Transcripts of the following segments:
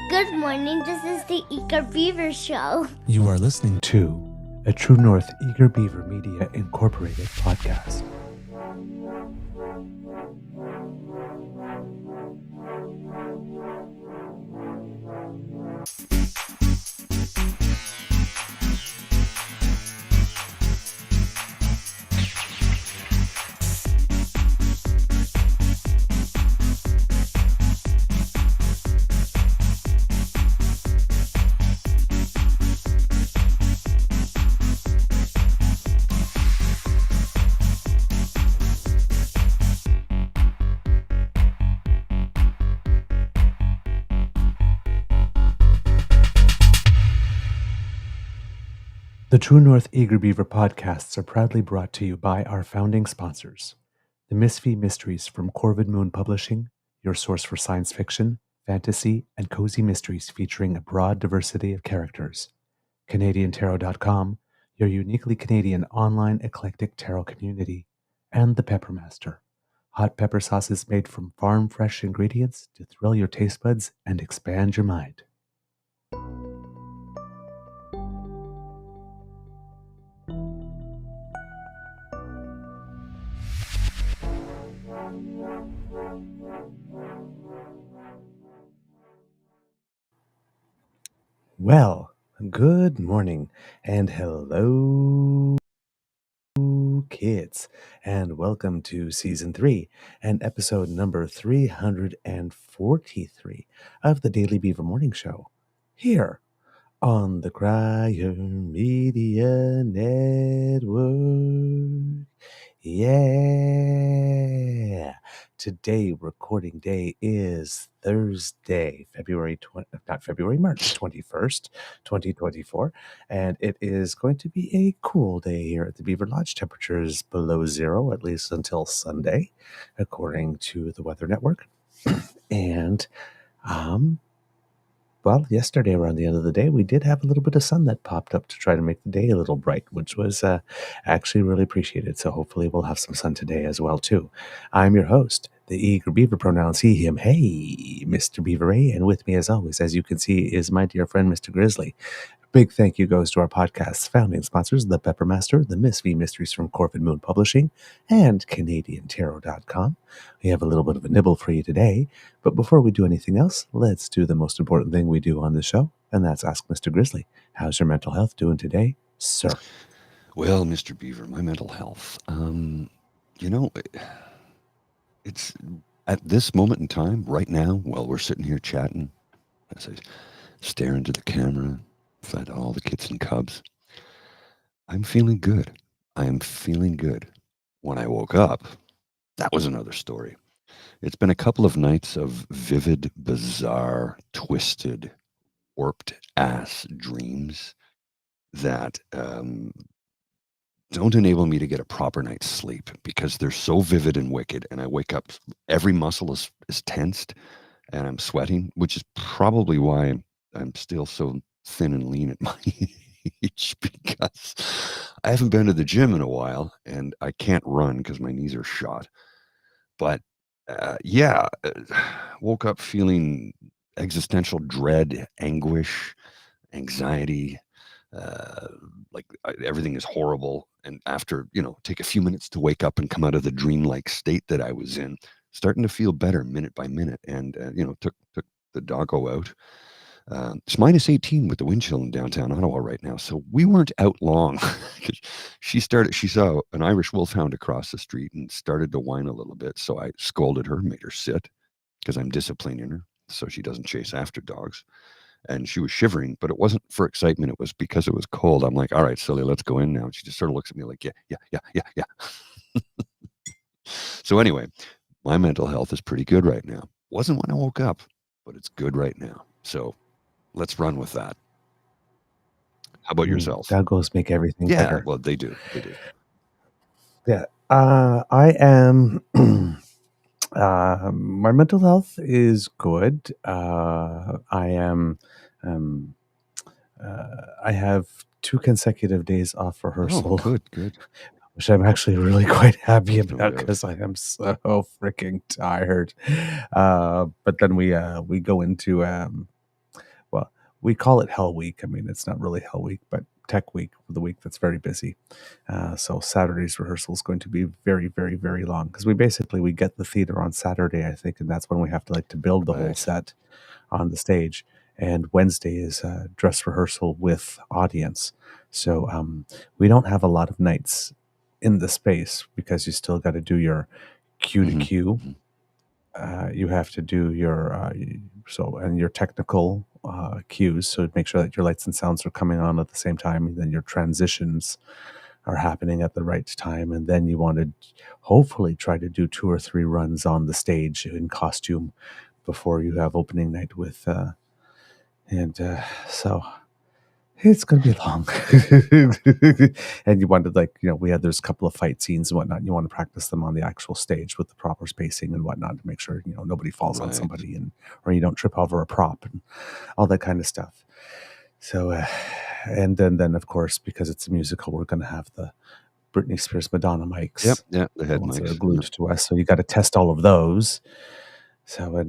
Good morning, this is the Eager Beaver Show. You are listening to a True North Eager Beaver Media Incorporated podcast. The True North Eager Beaver podcasts are proudly brought to you by our founding sponsors, the Misfit Mysteries from Corvid Moon Publishing, your source for science fiction, fantasy, and cozy mysteries featuring a broad diversity of characters, CanadianTarot.com, your uniquely Canadian online eclectic tarot community, and the Peppermaster, hot pepper sauces made from farm-fresh ingredients to thrill your taste buds and expand your mind. Well, good morning and hello, kids, and welcome to season 3 and episode number 343 of the Daily Beaver Morning Show here on the Crier Media Network. Yeah. Today, recording day is Thursday, March 21st, 2024. And it is going to be a cool day here at the Beaver Lodge. Temperatures below zero, at least until Sunday, according to the Weather Network. And, well, yesterday around the end of the day, we did have a little bit of sun that popped up to try to make the day a little bright, which was actually really appreciated. So hopefully we'll have some sun today as well, too. I'm your host, the Eager Beaver, pronouns he, him, hey, Mr. Beaver A. And with me, as always, as you can see, is my dear friend, Mr. Grizzly. Big thank you goes to our podcast's founding sponsors, the Peppermaster, the Misfit Mysteries from Corvid Moon Publishing, and CanadianTarot.com. We have a little bit of a nibble for you today, but before we do anything else, let's do the most important thing we do on the show, and that's ask Mr. Grizzly, how's your mental health doing today, sir? Well, Mr. Beaver, my mental health, it's at this moment in time, right now, while we're sitting here chatting, as I stare into the camera, fed all the kits and cubs, I'm feeling good. I'm feeling good. When I woke up, that was another story. It's been a couple of nights of vivid, bizarre, twisted, warped ass dreams that don't enable me to get a proper night's sleep because they're so vivid and wicked. And I wake up, every muscle is tensed and I'm sweating, which is probably why I'm still so thin and lean at my age, because I haven't been to the gym in a while and I can't run because my knees are shot. But woke up feeling existential dread, anguish, anxiety, everything is horrible. And after, take a few minutes to wake up and come out of the dreamlike state that I was in, starting to feel better minute by minute. And, took the doggo out. It's minus 18 with the wind chill in downtown Ottawa right now. So we weren't out long. She saw an Irish wolfhound across the street and started to whine a little bit. So I scolded her, made her sit because I'm disciplining her so she doesn't chase after dogs. And she was shivering, but it wasn't for excitement. It was because it was cold. I'm like, all right, silly, let's go in now. And she just sort of looks at me like, yeah. So anyway, my mental health is pretty good right now. Wasn't when I woke up, but it's good right now. So let's run with that. How about yourself? Doggos make everything better. Yeah, well, they do. Yeah. I am... my mental health is good. I am... I have 2 consecutive days off rehearsal. Oh, good. Which I'm actually really quite happy about because I am so freaking tired. But then we go into we call it Hell Week. I mean, it's not really Hell Week, but Tech Week, the week that's very busy. So Saturday's rehearsal is going to be very, very, very long because we get the theater on Saturday, I think, and that's when we have to build the whole Right. set on the stage. And Wednesday is dress rehearsal with audience. So we don't have a lot of nights in the space because you still got to do your cue to Mhm, cue. mhm. You have to do your and your technical cues. So make sure that your lights and sounds are coming on at the same time, and then your transitions are happening at the right time. And then you want to hopefully try to do 2 or 3 runs on the stage in costume before you have opening night with so it's gonna be long. And you wanted there's a couple of fight scenes and whatnot, and you want to practice them on the actual stage with the proper spacing and whatnot to make sure, nobody falls on Right. somebody or you don't trip over a prop and all that kind of stuff. So and then of course, because it's a musical, we're gonna have the Britney Spears Madonna Yep, mics, yeah, the the head ones that are mics. glued Yep. to us. So you got to test all of those. So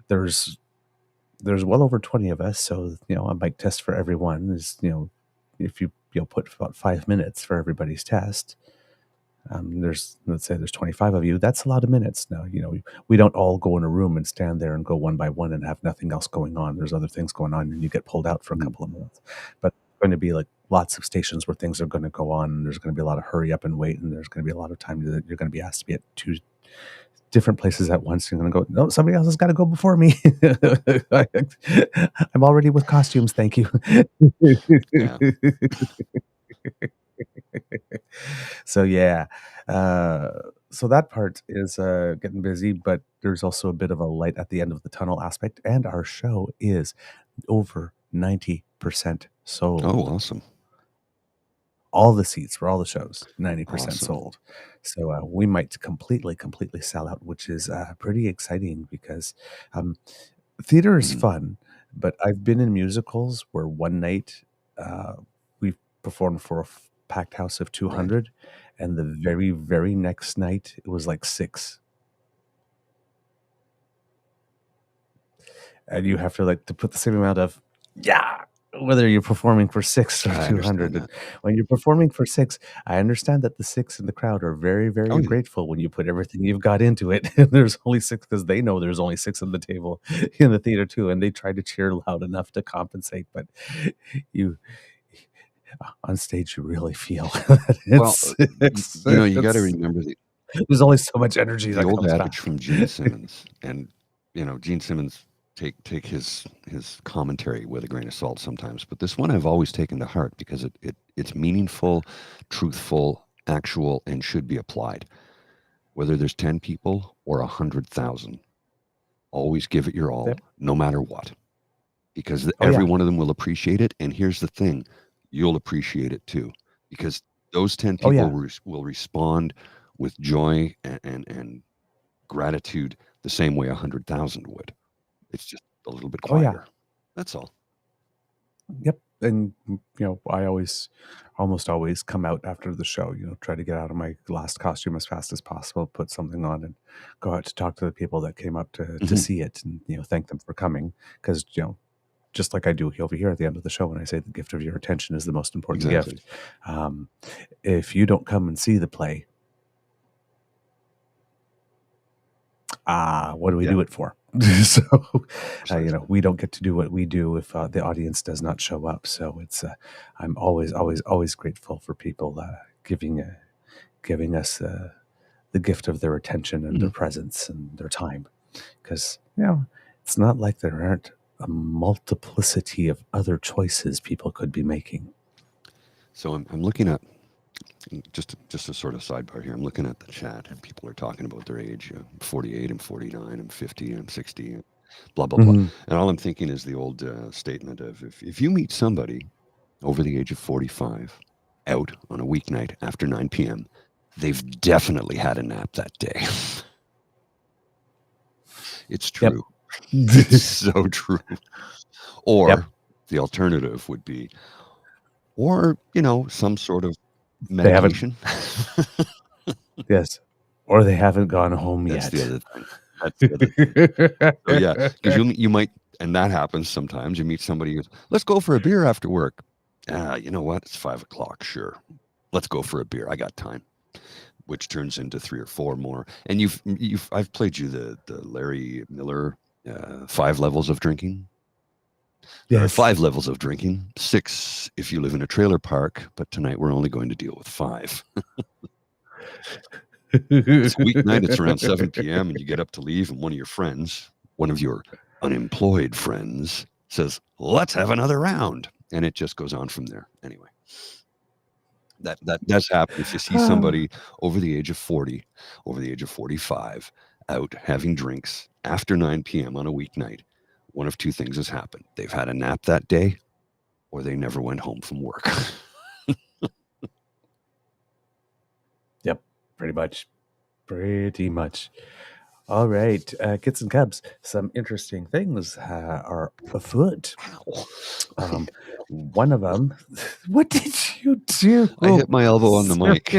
there's well over 20 of us, so a mic test for everyone is if you put about 5 minutes for everybody's test. Let's say there's 25 of you. That's a lot of minutes. Now we don't all go in a room and stand there and go one by one and have nothing else going on. There's other things going on, and you get pulled out for a Mhm. couple of minutes. But there's going to be like lots of stations where things are going to go on. And there's going to be a lot of hurry up and wait, and there's going to be a lot of time that you're going to be asked to be at 2 different places at once. You're going to go, no, somebody else has got to go before me. I'm already with costumes. Thank you. Yeah. So yeah, uh, so that part is getting busy, but there's also a bit of a light at the end of the tunnel aspect, and our show is over 90% Oh, sold. awesome. All the seats for all the shows, 90% Awesome. sold. So we might completely sell out, which is pretty exciting because um, theater is Mhm. fun, but I've been in musicals where one night we performed for a packed house of Right. 200, and the very, very next night it was like 6. And you have to put the same amount of, yeah, whether you're performing for 6 or I understand 200. And that. when you're performing for 6, I understand that the 6 in the crowd are very, Oh, very yeah. grateful when you put everything you've got into it. And there's only 6 because they know there's only 6 on the table in the theater too, and they try to cheer loud enough to compensate. But you on stage, you really feel that Well, you gotta it's remember there's only so much energy the that old comes adage back. from Gene Simmons, and, Gene Simmons, take his commentary with a grain of salt sometimes, but this one I've always taken to heart because it's meaningful, truthful, actual, and should be applied. Whether there's 10 people or 100,000, always give it your all, Yep. no matter what, because Oh, every yeah. one of them will appreciate it, and here's the thing, you'll appreciate it too, because those 10 Oh, people yeah. will respond with joy and gratitude the same way 100,000 would. It's just a little bit Oh, yeah. quieter. That's all. Yep. And I almost always come out after the show, try to get out of my last costume as fast as possible, put something on and go out to talk to the people that came up to Mhm. see it and, thank them for coming. Because, just like I do over here at the end of the show when I say the gift of your attention is the most important Exactly. gift. If you don't come and see the play, what do we Yeah, do it for? So, precisely. we don't get to do what we do if the audience does not show up. So I'm always, always, always grateful for people giving us the gift of their attention and their Mhm. presence and their time. Because, it's not like there aren't a multiplicity of other choices people could be making. So I'm looking at just a sort of sidebar here. I'm looking at the chat, and people are talking about their age. 48, I'm 49, I'm 50, I'm 60, and blah blah blah. Mhm. And all I'm thinking is the old statement of if you meet somebody over the age of 45 out on a weeknight after 9 p.m., they've definitely had a nap that day. It's Yep. true. It's so true. Yep. Or the alternative would be, or some sort of They haven't, medication. yes, or they haven't gone home That's yet. the other thing. That's the other thing. So yeah, because you might And that happens sometimes. You meet somebody who's, let's go for a beer after work. You know what? It's 5 o'clock. Sure. Let's go for a beer. I got time. Which turns into 3 or 4 more. And I've played you the Larry Miller 5 levels of drinking. There are 5 levels of drinking, 6 if you live in a trailer park, but tonight we're only going to deal with 5. It's a weeknight, it's around 7 p.m. and you get up to leave, and one of your friends, one of your unemployed friends, says, let's have another round. And it just goes on from there. Anyway, that does happen. If you see somebody over the age of 40, over the age of 45, out having drinks after 9 p.m. on a weeknight, one of 2 things has happened. They've had a nap that day, or they never went home from work. Yep, pretty much. All right, Kits and Cubs, some interesting things are afoot. One of them, what did you do? I hit my elbow on the mic.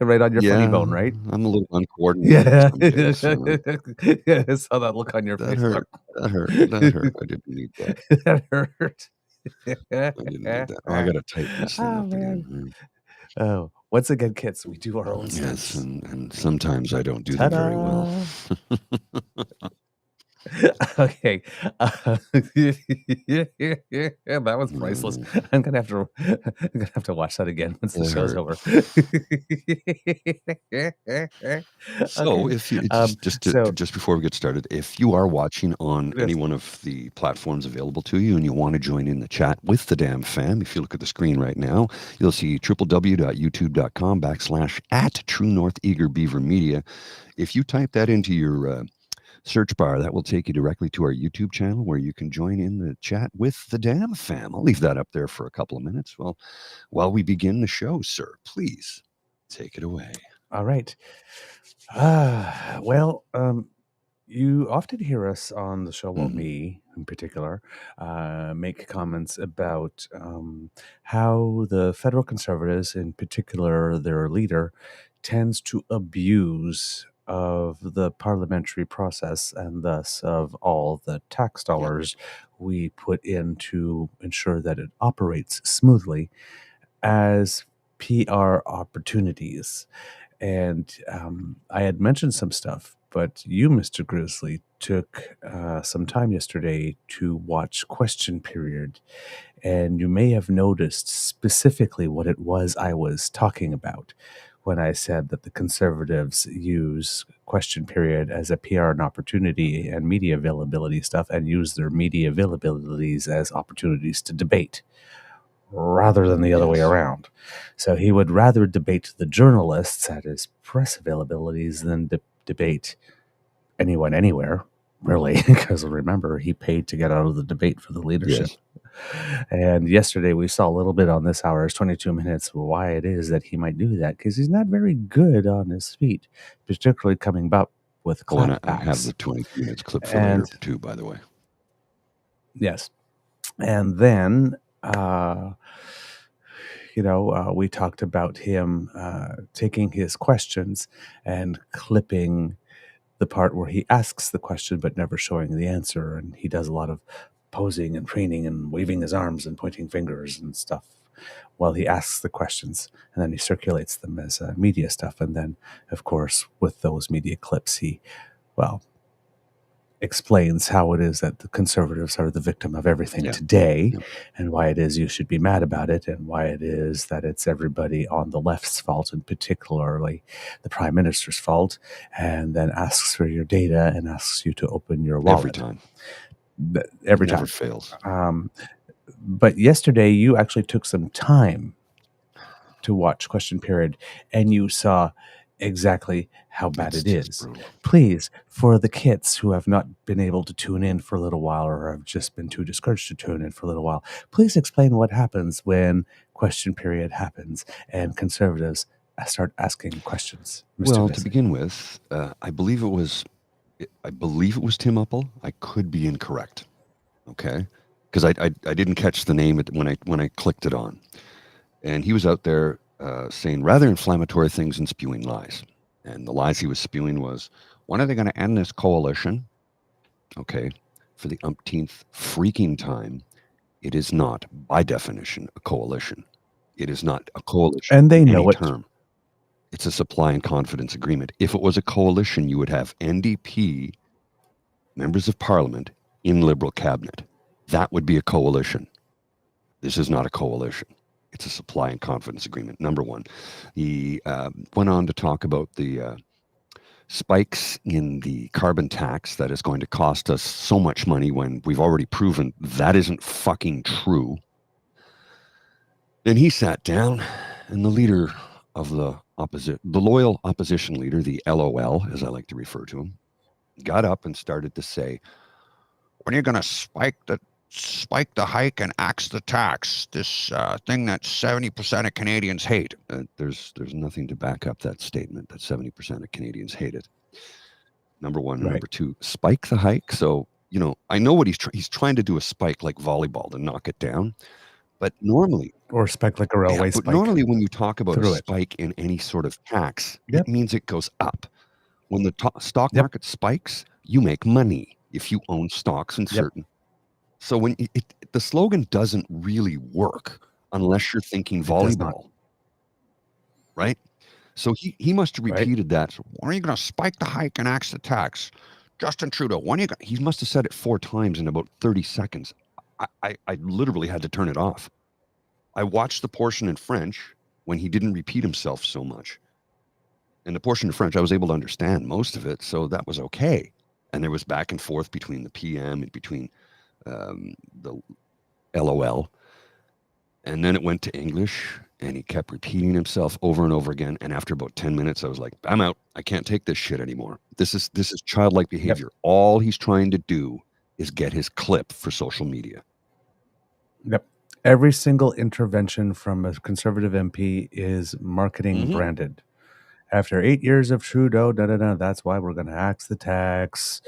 Right on your funny bone, right? I'm a little uncoordinated. Yeah, I saw that look on your face. That hurt. I didn't need that. That hurt. I didn't need that. I got to tighten this thing up again. Oh, once again, Kits, we do our own stunts. Yes, and sometimes I don't do them very well. Okay. That was priceless. I'm gonna have to watch that again once the show's over. So Okay. if you just before we get started, if you are watching on any one of the platforms available to you and you want to join in the chat with the damn fam, if you look at the screen right now, you'll see www.youtube.com/@TrueNorthEagerBeaverMedia. If you type that into your search bar, that will take you directly to our YouTube channel where you can join in the chat with the damn fam. I'll leave that up there for a couple of minutes. Well, while we begin the show, sir, please take it away. All right. Well, you often hear us on the show, well, me in particular, make comments about how the federal Conservatives, in particular their leader, tends to abuse of the parliamentary process and thus of all the tax dollars we put in to ensure that it operates smoothly as PR opportunities. And I had mentioned some stuff, but you, Mr. Grizzly, took some time yesterday to watch Question Period, and you may have noticed specifically what it was I was talking about when I said that the Conservatives use Question Period as a PR and opportunity and media availability stuff, and use their media availabilities as opportunities to debate, rather than the other way around. So he would rather debate the journalists at his press availabilities than debate anyone anywhere, really, because remember, he paid to get out of the debate for the leadership. Yes. And yesterday we saw a little bit on this hour's 22 minutes why it is that he might do that, because he's not very good on his feet, particularly coming up with clapbacks. I have the 22 minutes clip for later too, by the way. Yes. And then we talked about him taking his questions and clipping the part where he asks the question but never showing the answer. And he does a lot of posing and preening and waving his arms and pointing fingers and stuff while he asks the questions. And then he circulates them as media stuff. And then, of course, with those media clips, he, explains how it is that the Conservatives are the victim of everything today, and why it is you should be mad about it, and why it is that it's everybody on the left's fault, and particularly the Prime Minister's fault, and then asks for your data and asks you to open your wallet. Every time. Never fails. But yesterday you actually took some time to watch Question Period, and you saw exactly how bad it is. Brutal. Please, for the kits who have not been able to tune in for a little while or have just been too discouraged to tune in for a little while, please explain what happens when Question Period happens and Conservatives start asking questions. Mr. Well, Bissett. To begin with, I believe it was Tim Uppel. I could be incorrect. Okay, because I didn't catch the name when I clicked it on, and he was out there saying rather inflammatory things and spewing lies. And the lies he was spewing was, when are they going to end this coalition? okay, for the umpteenth freaking time, it is not, by definition, a coalition. It is not a coalition And they in know any it. term. It's a supply and confidence agreement. If it was a coalition, you would have NDP members of parliament in Liberal cabinet. That would be a coalition. This is not a coalition. It's a supply and confidence agreement, number one. He went on to talk about the spikes in the carbon tax that is going to cost us so much money when we've already proven that isn't fucking true. Then he sat down, and the leader of the loyal opposition leader, the LOL, as I like to refer to him, got up and started to say, when are you going to spike the hike and axe the tax? This thing that 70% of Canadians hate. There's nothing to back up that statement that 70% of Canadians hate it. Number one. Right. Number two, spike the hike. So, I know what he's trying to do a spike like volleyball to knock it down. But normally, Or spike like a railway spike. but normally when you talk about through a it. spike in any sort of tax, Yep. it means it goes up. When the stock Yep. market spikes, you make money if you own stocks in Yep. certain. So when the slogan doesn't really work unless you're thinking does not. volleyball, right? So he must have Right. repeated that. When are you going to spike the hike and axe the tax? Justin Trudeau, when are you he must have said it 4 times in about 30 seconds. I literally had to turn it off. I watched the portion in French when he didn't repeat himself so much. And the portion in French, I was able to understand most of it, so that was okay. And there was back and forth between the PM and between the LOL. And then it went to English, and he kept repeating himself over and over again. And after about 10 minutes, I was like, I'm out. I can't take this shit anymore. This is childlike behavior. Yep. All he's trying to do is get his clip for social media. Yep. Every single intervention from a Conservative MP is marketing branded. After 8 years of Trudeau, that's why we're going to axe the tax,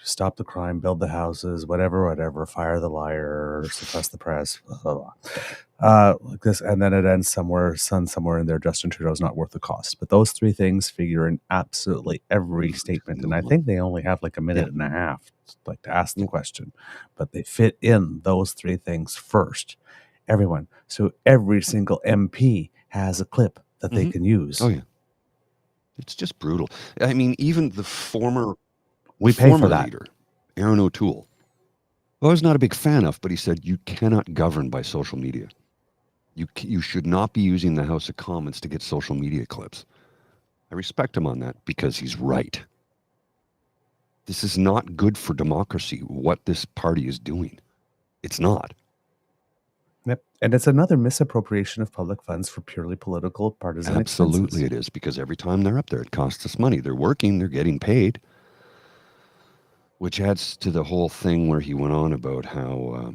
stop the crime, build the houses, whatever, fire the liar, suppress the press, blah, blah, blah. Like this, and then it ends somewhere in there. Justin Trudeau's not worth the cost. But those 3 things figure in absolutely every statement, and I think they only have like a minute and a half, like to ask the question, but they fit in those 3 things first. Everyone, so every single MP has a clip that they can use. Oh yeah, it's just brutal. I mean, even the former leader, Aaron O'Toole, who I was not a big fan of, but he said you cannot govern by social media. You should not be using the House of Commons to get social media clips. I respect him on that because he's right. This is not good for democracy, what this party is doing. It's not. Yep. And it's another misappropriation of public funds for purely political partisan Absolutely expenses. It is, because every time they're up there, it costs us money. They're working, they're getting paid, which adds to the whole thing where he went on about how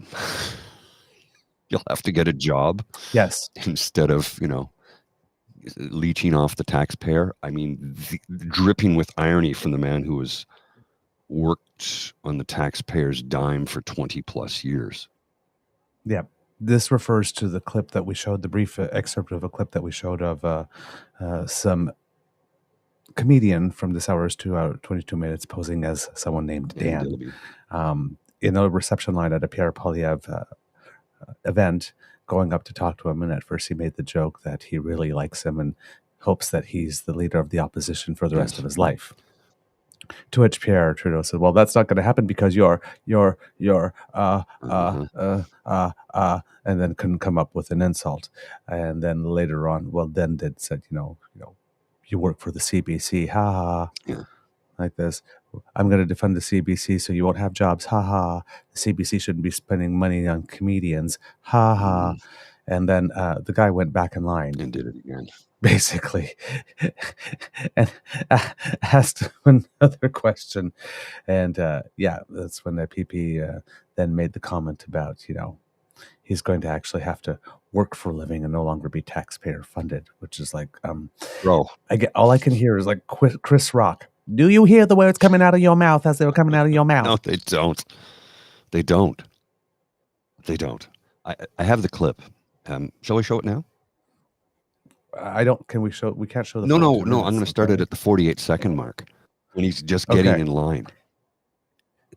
you'll have to get a job. Yes. Instead of, leeching off the taxpayer. I mean, dripping with irony from the man who has worked on the taxpayer's dime for 20 plus years. Yeah. This refers to the clip that we showed, the brief excerpt of a clip that we showed of some comedian from This Hour is 2 hours, 22 minutes posing as someone named Dan in a reception line at a Pierre Poilievre event, going up to talk to him. And at first he made the joke that he really likes him and hopes that he's the leader of the opposition for the rest of his life. To which Pierre Trudeau said, well, that's not going to happen because you're, and then couldn't come up with an insult. And then later on, then said, you work for the CBC, ha ha, like this. I'm going to defund the CBC so you won't have jobs, ha ha. The CBC shouldn't be spending money on comedians, ha ha. And then the guy went back in line. And did it again. Basically, and asked another question. And that's when the PP then made the comment about, he's going to actually have to work for a living and no longer be taxpayer funded, which is like, bro, all I can hear is like Chris Rock. Do you hear the words coming out of your mouth as they were coming out of your mouth? No, they don't. They don't. I have the clip. Shall we show it now? Can we show? We can't show the. No. I'm going to start it at the 48-second mark when he's just getting in line.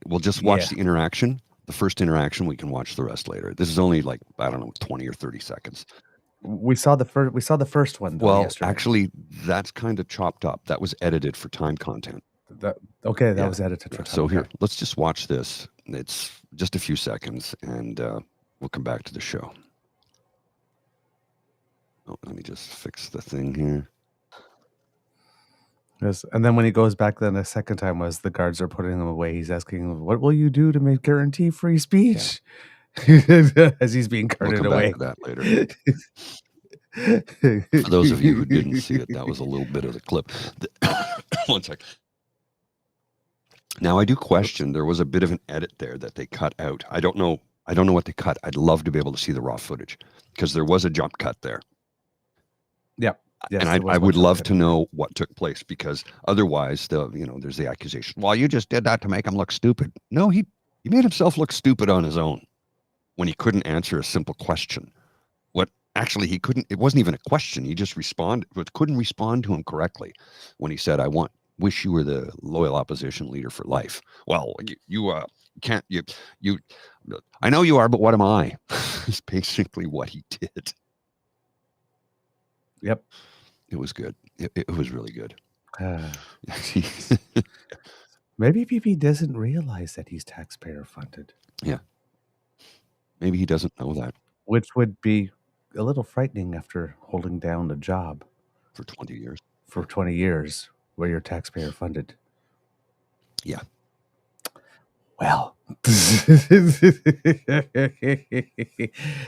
We'll just watch Yeah. the interaction. The first interaction, we can watch the rest later. This is only like, I don't know, 20 or 30 seconds. We saw the first one though, Well, yesterday. actually, that's kind of chopped up. That was edited for time content. That Yeah, was edited for yeah. time. So okay. here, let's just watch this. It's just a few seconds, and we'll come back to the show. Oh, let me just fix the thing here. Yes, and then when he goes back then a second time, as the guards are putting him away, he's asking him, "What will you do to make guarantee free speech?" As he's being We'll carted come away. back to that later. For those of you who didn't see it, that was a little bit of the clip. One sec. Now I do question. There was a bit of an edit there that they cut out. I don't know what they cut. I'd love to be able to see the raw footage because there was a jump cut there. Yep. Yes, and I would love to know what took place, because otherwise, there's the accusation. Well, you just did that to make him look stupid. No, he made himself look stupid on his own when he couldn't answer a simple question. Actually, he couldn't. It wasn't even a question. He just couldn't respond to him correctly when he said, wish you were the loyal opposition leader for life. Well, you can't. You. I know you are, but what am I? Is basically what he did. Yep. It was good. It was really good. Maybe PP doesn't realize that he's taxpayer funded. Yeah. Maybe he doesn't know that. Which would be a little frightening after holding down a job for 20 years. For 20 years, where you're taxpayer funded. Yeah. Well,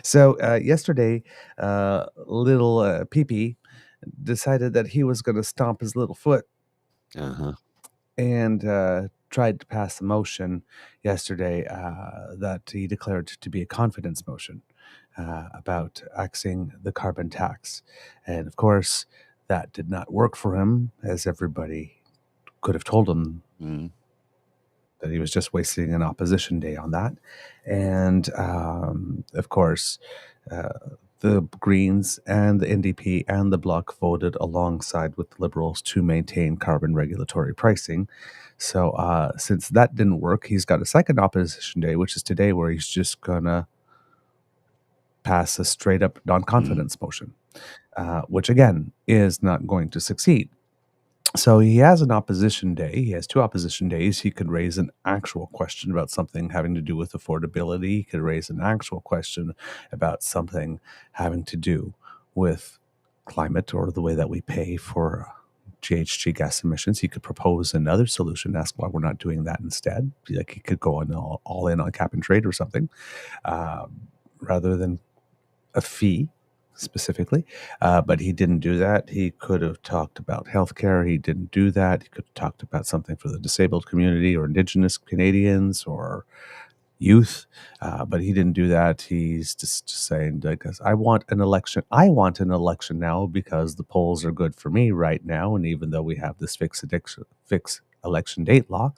so yesterday, little PP decided that he was going to stomp his little foot. And tried to pass a motion yesterday that he declared to be a confidence motion about axing the carbon tax. And of course, that did not work for him, as everybody could have told him that he was just wasting an opposition day on that. And of course, the Greens and the NDP and the Bloc voted alongside with the Liberals to maintain carbon regulatory pricing. So since that didn't work, he's got a second opposition day, which is today, where he's just going to pass a straight up non-confidence motion, which again is not going to succeed. So he has an opposition day. He has two opposition days. He could raise an actual question about something having to do with affordability. He could raise an actual question about something having to do with climate or the way that we pay for GHG gas emissions. He could propose another solution, ask why we're not doing that instead. Like he could go on all in on cap and trade or something, rather than a fee specifically, but he didn't do that. He could have talked about healthcare. He didn't do that. He could have talked about something for the disabled community or Indigenous Canadians or youth, but he didn't do that. He's just saying, because I want an election. I want an election now because the polls are good for me right now, and even though we have this fixed election date law,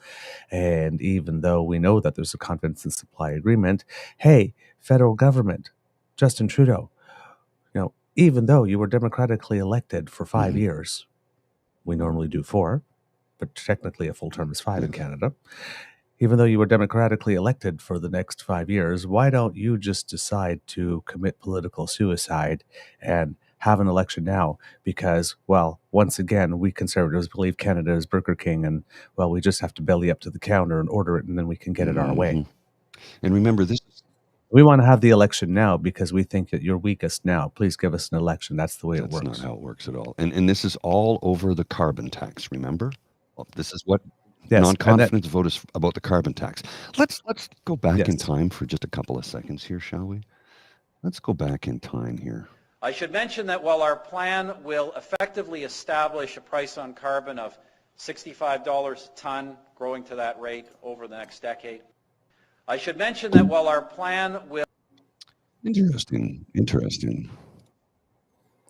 and even though we know that there's a confidence and supply agreement, hey, federal government, Justin Trudeau, even though you were democratically elected for 5 years, we normally do 4, but technically a full term is 5 in Canada. Even though you were democratically elected for the next 5 years, why don't you just decide to commit political suicide and have an election now? Because, well, once again, we Conservatives believe Canada is Burger King, and, well, we just have to belly up to the counter and order it, and then we can get it our way. And remember, we want to have the election now because we think that you're weakest now. Please give us an election. That's the way it works. That's not how it works at all. And this is all over the carbon tax, remember? This is what non-confidence vote is about, the carbon tax. Let's go back in time for just a couple of seconds here, shall we? Let's go back in time here. I should mention that while our plan will effectively establish a price on carbon of $65 a ton, growing to that rate over the next decade, I should mention that while our plan will... Interesting.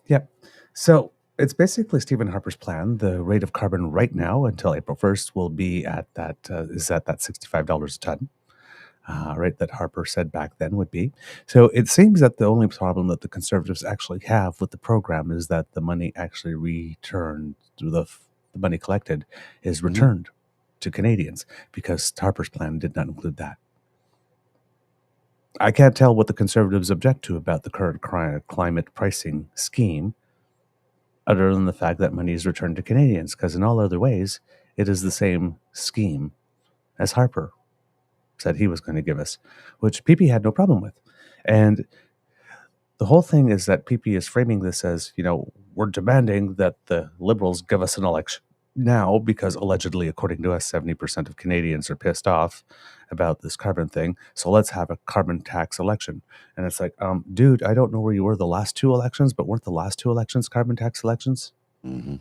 Yep. So it's basically Stephen Harper's plan. The rate of carbon right now until April 1st will be at that $65 a ton, rate that Harper said back then would be. So it seems that the only problem that the Conservatives actually have with the program is that the money actually returned, the money collected is returned. to Canadians, because Harper's plan did not include that. I can't tell what the Conservatives object to about the current climate pricing scheme, other than the fact that money is returned to Canadians, because in all other ways, it is the same scheme as Harper said he was going to give us, which PP had no problem with. And the whole thing is that PP is framing this as, we're demanding that the Liberals give us an election now because allegedly, according to us, 70% of Canadians are pissed off about this carbon thing. So let's have a carbon tax election. And it's like, dude, I don't know where you were the last two elections, but weren't the last two elections carbon tax elections? Mm-hmm.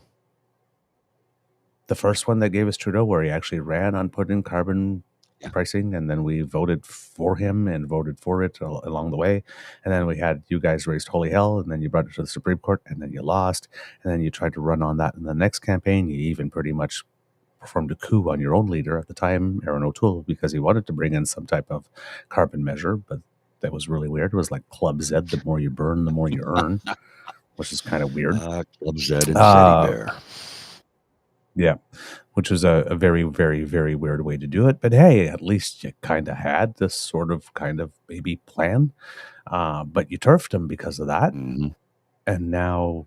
The first one that gave us Trudeau, where he actually ran on putting carbon pricing, and then we voted for him and voted for it along the way. And then we had you guys raised holy hell, and then you brought it to the Supreme Court, and then you lost, and then you tried to run on that in the next campaign. You even pretty much performed a coup on your own leader at the time, Aaron O'Toole, because he wanted to bring in some type of carbon measure, but that was really weird. It was like Club Z, the more you burn, the more you earn, which is kind of weird. Club Z and Teddy Bear. Yeah, which was a very, very, very weird way to do it. But hey, at least you kind of had this sort of maybe plan. But you turfed him because of that. Mm-hmm. And now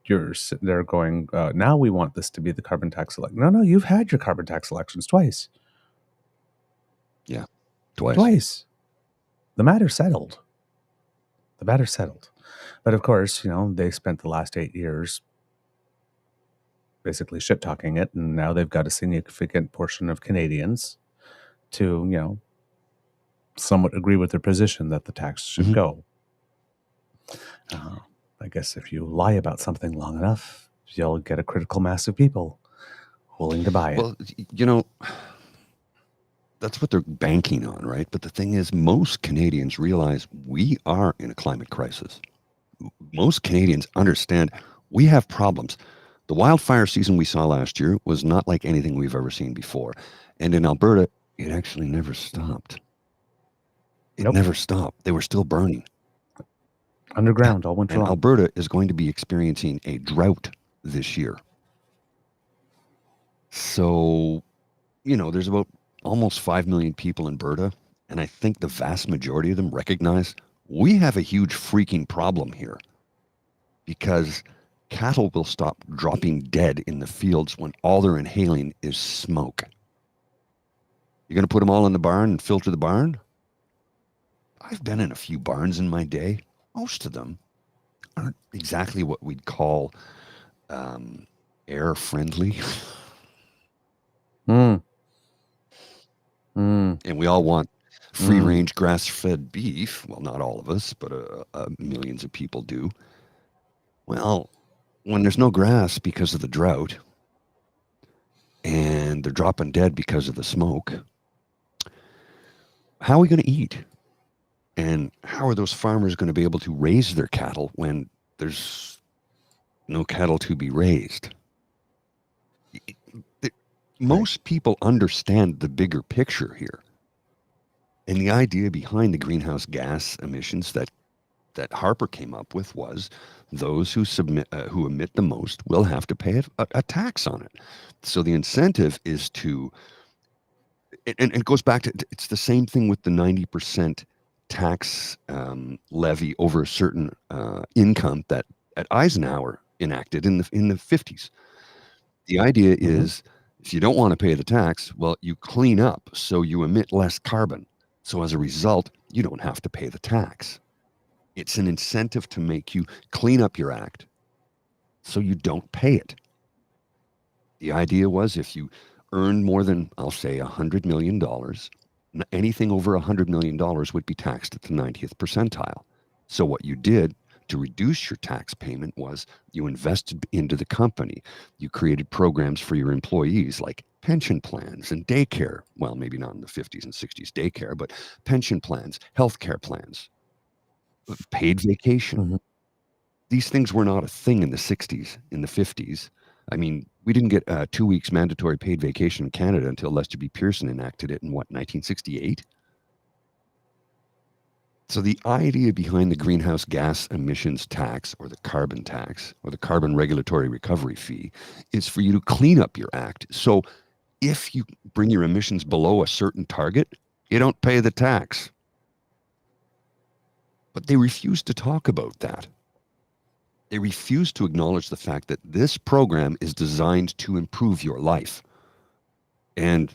you're sitting there going, now we want this to be the carbon tax election. No, you've had your carbon tax elections twice. Yeah, twice. Twice. The matter's settled. But of course, they spent the last 8 years basically shit-talking it, and now they've got a significant portion of Canadians to, somewhat agree with their position that the tax should go. I guess if you lie about something long enough, you'll get a critical mass of people willing to buy it. Well, that's what they're banking on, right? But the thing is, most Canadians realize we are in a climate crisis. Most Canadians understand we have problems. The wildfire season we saw last year was not like anything we've ever seen before. And in Alberta, it actually never stopped. It never stopped. They were still burning. Underground all winter long. Alberta is going to be experiencing a drought this year. So, there's about almost 5 million people in Alberta, and I think the vast majority of them recognize we have a huge freaking problem here, because cattle will stop dropping dead in the fields when all they're inhaling is smoke. You're going to put them all in the barn and filter the barn? I've been in a few barns in my day. Most of them aren't exactly what we'd call air friendly. And we all want free-range grass-fed beef. Well, not all of us, but millions of people do. Well, when there's no grass because of the drought and they're dropping dead because of the smoke, how are we going to eat? And how are those farmers going to be able to raise their cattle when there's no cattle to be raised? Most people understand the bigger picture here. And the idea behind the greenhouse gas emissions that Harper came up with was those who emit the most will have to pay a tax on it. So the incentive is to, and it goes back to, it's the same thing with the 90% tax levy over a certain income that Eisenhower enacted in the 50s. The idea is, if you don't want to pay the tax, well, you clean up so you emit less carbon. So as a result, you don't have to pay the tax. It's an incentive to make you clean up your act so you don't pay it. The idea was if you earn more than, I'll say, $100 million, anything over $100 million would be taxed at the 90th percentile. So what you did to reduce your tax payment was you invested into the company. You created programs for your employees like pension plans and daycare. Well, maybe not in the 50s and 60s daycare, but pension plans, healthcare plans, paid vacation. These things were not a thing in the 60s, in the 50s. I mean, we didn't get 2 weeks mandatory paid vacation in Canada until Lester B. Pearson enacted it in, 1968? So the idea behind the greenhouse gas emissions tax or the carbon tax or the carbon regulatory recovery fee is for you to clean up your act. So if you bring your emissions below a certain target, you don't pay the tax. But they refuse to talk about that. They refuse to acknowledge the fact that this program is designed to improve your life. And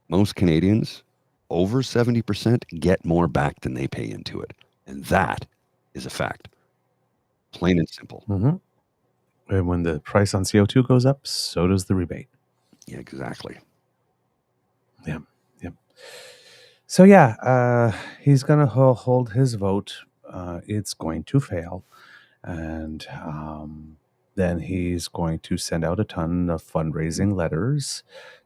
most Canadians, over 70%, get more back than they pay into it. And that is a fact. Plain and simple. Mm-hmm. And when the price on CO2 goes up, so does the rebate. Yeah, exactly. Yeah. So he's going to hold his vote. It's going to fail. And then he's going to send out a ton of fundraising letters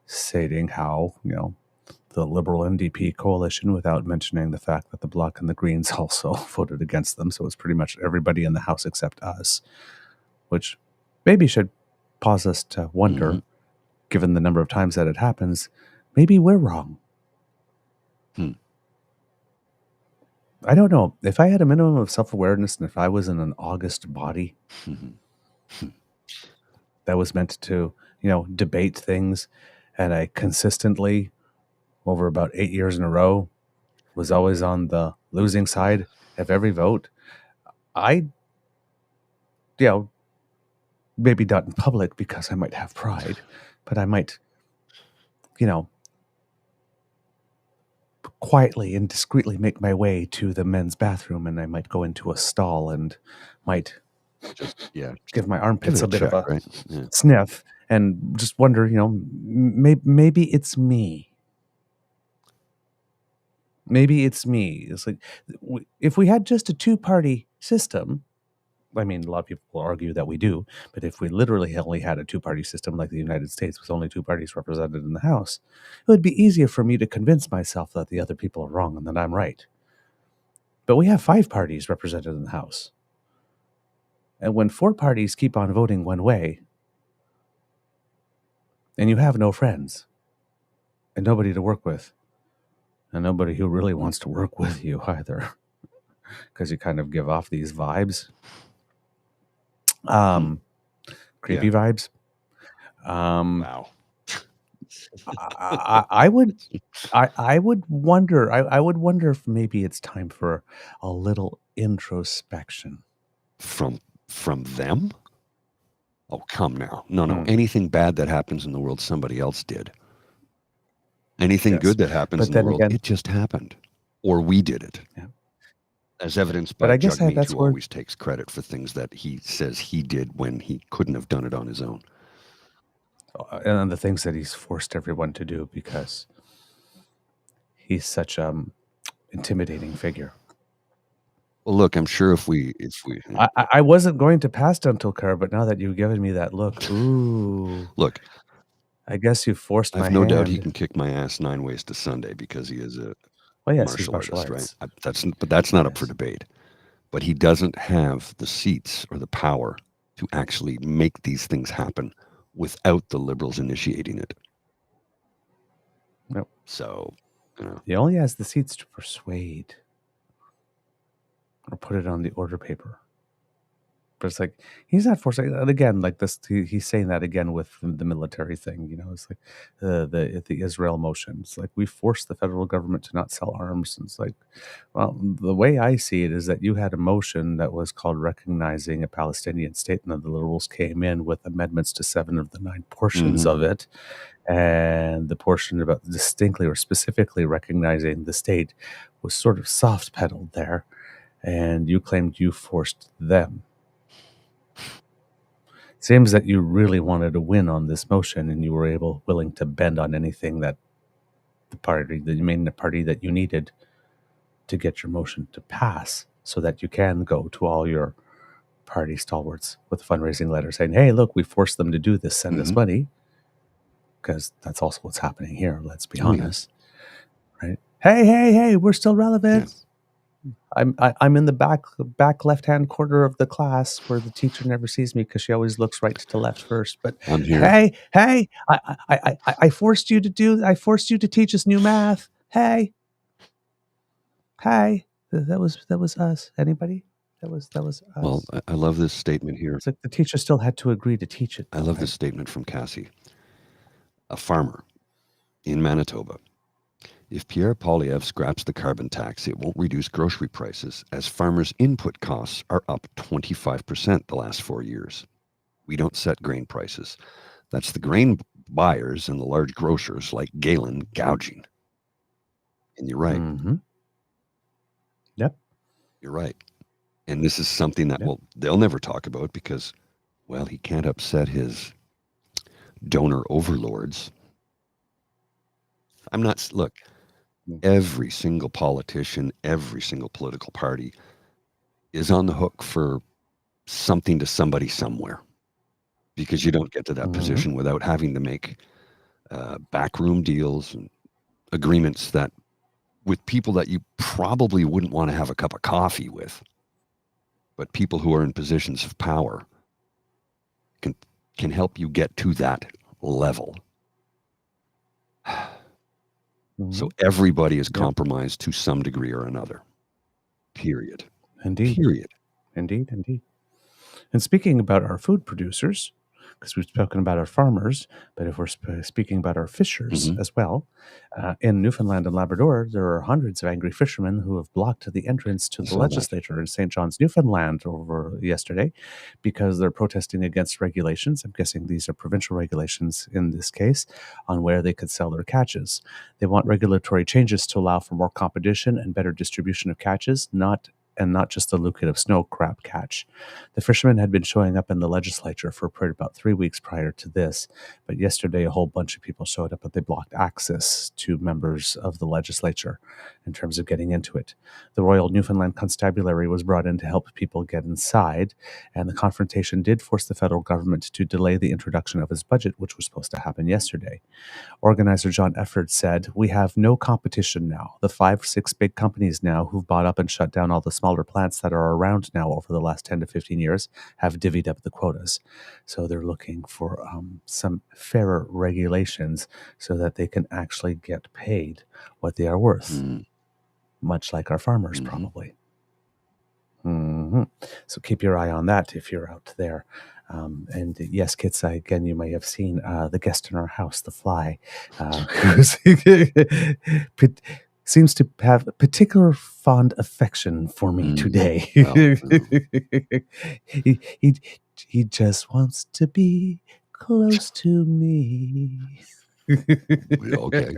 stating how, the Liberal NDP coalition, without mentioning the fact that the Bloc and the Greens also voted against them. So it's pretty much everybody in the House except us, which maybe should cause us to wonder, given the number of times that it happens, maybe we're wrong. I don't know. If I had a minimum of self-awareness and if I was in an august body that was meant to, debate things, and I consistently, over about 8 years in a row, was always on the losing side of every vote, I'd, maybe not in public because I might have pride, but I might, quietly and discreetly make my way to the men's bathroom, and I might go into a stall and might give my armpits a bit of a sniff and just wonder, maybe it's me. Maybe it's me. It's like, if we had just a two-party system, I mean, a lot of people will argue that we do, but if we literally only had a two-party system like the United States with only two parties represented in the House, it would be easier for me to convince myself that the other people are wrong and that I'm right. But we have 5 parties represented in the House. And when 4 parties keep on voting one way, and you have no friends, and nobody to work with, and nobody who really wants to work with you either, because you kind of give off these vibes, creepy vibes. Wow. I would wonder if maybe it's time for a little introspection from them. Oh, come now. No. Anything bad that happens in the world, somebody else did. Anything good that happens in the world, it just happened, or we did it. Yeah. As evidenced by Jagmeet, who always takes credit for things that he says he did when he couldn't have done it on his own. And the things that he's forced everyone to do because he's such an intimidating figure. Well, look, I'm sure if we I wasn't going to pass dental care, but now that you've given me that look, ooh. Look, I guess you forced my hand. I have no doubt he can kick my ass 9 ways to Sunday because he is a martial artist, right? That's not up for debate. But he doesn't have the seats or the power to actually make these things happen without the Liberals initiating it. Nope. So, he only has the seats to persuade or put it on the order paper. But it's like, he's not forcing. And again, like this, he's saying that again with the military thing. It's like the Israel motion. It's like we forced the federal government to not sell arms. And it's like, well, the way I see it is that you had a motion that was called recognizing a Palestinian state, and the Liberals came in with amendments to 7 of the 9 portions of it, and the portion about distinctly or specifically recognizing the state was sort of soft pedaled there, and you claimed you forced them. Seems that you really wanted to win on this motion, and you were willing to bend on anything that the party that you needed to get your motion to pass, so that you can go to all your party stalwarts with a fundraising letter saying, "Hey, look, we forced them to do this. Send us money," because that's also what's happening here. Let's be honest, right? Hey, we're still relevant. Yes. I'm in the back left-hand corner of the class where the teacher never sees me because she always looks right to left first. But I'm here. Hey, I forced you to teach us new math. Hey, that was us. Anybody? That was us. Well, I love this statement here. It's like the teacher still had to agree to teach it. I love this statement from Cassie, a farmer in Manitoba. If Pierre Poilievre scraps the carbon tax, it won't reduce grocery prices, as farmers' input costs are up 25% the last 4 years. We don't set grain prices. That's the grain buyers and the large grocers like Galen gouging. And you're right. Mm-hmm. Yep. You're right. And this is something that, well, they'll never talk about because, well, he can't upset his donor overlords. Look, every single politician, every single political party is on the hook for something to somebody somewhere, because you don't get to that position without having to make backroom deals and agreements that with people that you probably wouldn't want to have a cup of coffee with, but people who are in positions of power can help you get to that level. So everybody is compromised to some degree or another. Period. Indeed. Period. Indeed. And speaking about our food producers, because we've spoken about our farmers, but if we're speaking about our fishers as well, in Newfoundland and Labrador, there are hundreds of angry fishermen who have blocked the entrance to the legislature in St. John's, Newfoundland over yesterday because they're protesting against regulations. I'm guessing these are provincial regulations in this case on where they could sell their catches. They want regulatory changes to allow for more competition and better distribution of catches, not just the lucrative snow crab catch. The fishermen had been showing up in the legislature for about 3 weeks prior to this, but yesterday a whole bunch of people showed up, but they blocked access to members of the legislature in terms of getting into it. The Royal Newfoundland Constabulary was brought in to help people get inside, and the confrontation did force the federal government to delay the introduction of his budget, which was supposed to happen yesterday. Organizer John Efford said, "We have no competition now. The 5-6 big companies now who've bought up and shut down all the smaller plants that are around now over the last 10 to 15 years have divvied up the quotas." So they're looking for some fairer regulations so that they can actually get paid what they are worth, much like our farmers probably. So keep your eye on that if you're out there. And yes, kids, again, you may have seen the guest in our house, the fly, seems to have a particular fond affection for me today. He just wants to be close to me. Okay.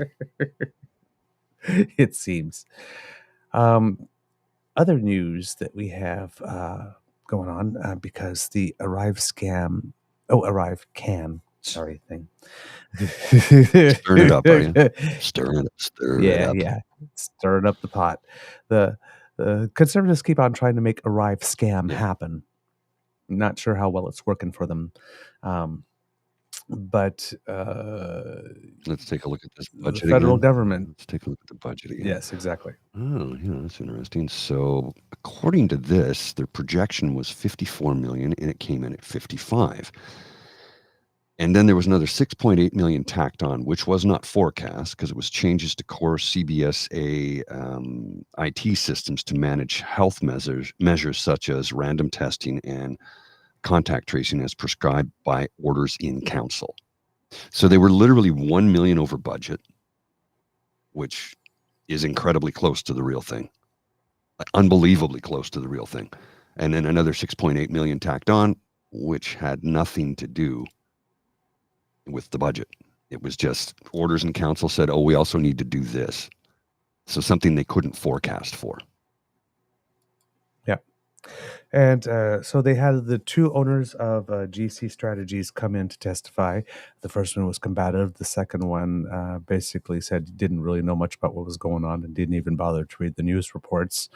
It seems. Other news that we have going on because the Arrive can thing. Stirring it up, are you? Stirring it up. Yeah. Stirring up the pot. The Conservatives keep on trying to make Arrive scam happen. Not sure how well it's working for them. But let's take a look at this budget the federal again. government. Let's take a look at the budget again. Yes, exactly. Oh, yeah, that's interesting. So according to this, their projection was 54 million and it came in at 55. And then there was another 6.8 million tacked on, which was not forecast because it was changes to core CBSA IT systems to manage health measures such as random testing and contact tracing as prescribed by orders in council. So they were literally 1 million over budget, which is incredibly close to the real thing. Unbelievably close to the real thing. And then another 6.8 million tacked on, which had nothing to do with the budget. It was just orders in council said, oh, we also need to do this. So something they couldn't forecast for. Yeah. And so they had the two owners of GC Strategies come in to testify. The first one was combative. The second one basically said he didn't really know much about what was going on and didn't even bother to read the news reports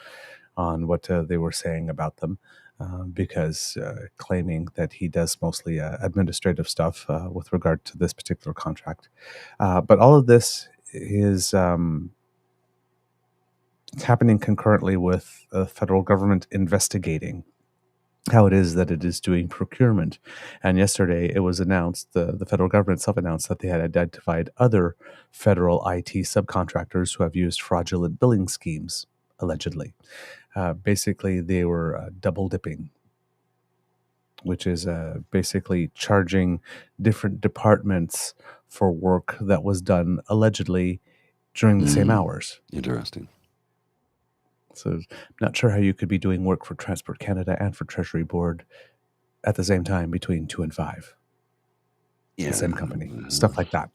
on what they were saying about them. Because claiming that he does mostly administrative stuff with regard to this particular contract. But all of this is happening concurrently with the federal government investigating how it is that it is doing procurement. And yesterday it was announced, the federal government itself announced that they had identified other federal IT subcontractors who have used fraudulent billing schemes, allegedly. Basically, they were double dipping which is basically charging different departments for work that was done allegedly during the same hours. Interesting. So I'm not sure how you could be doing work for Transport Canada and for Treasury Board at the same time between 2 and 5. Yeah. The same company, stuff like that.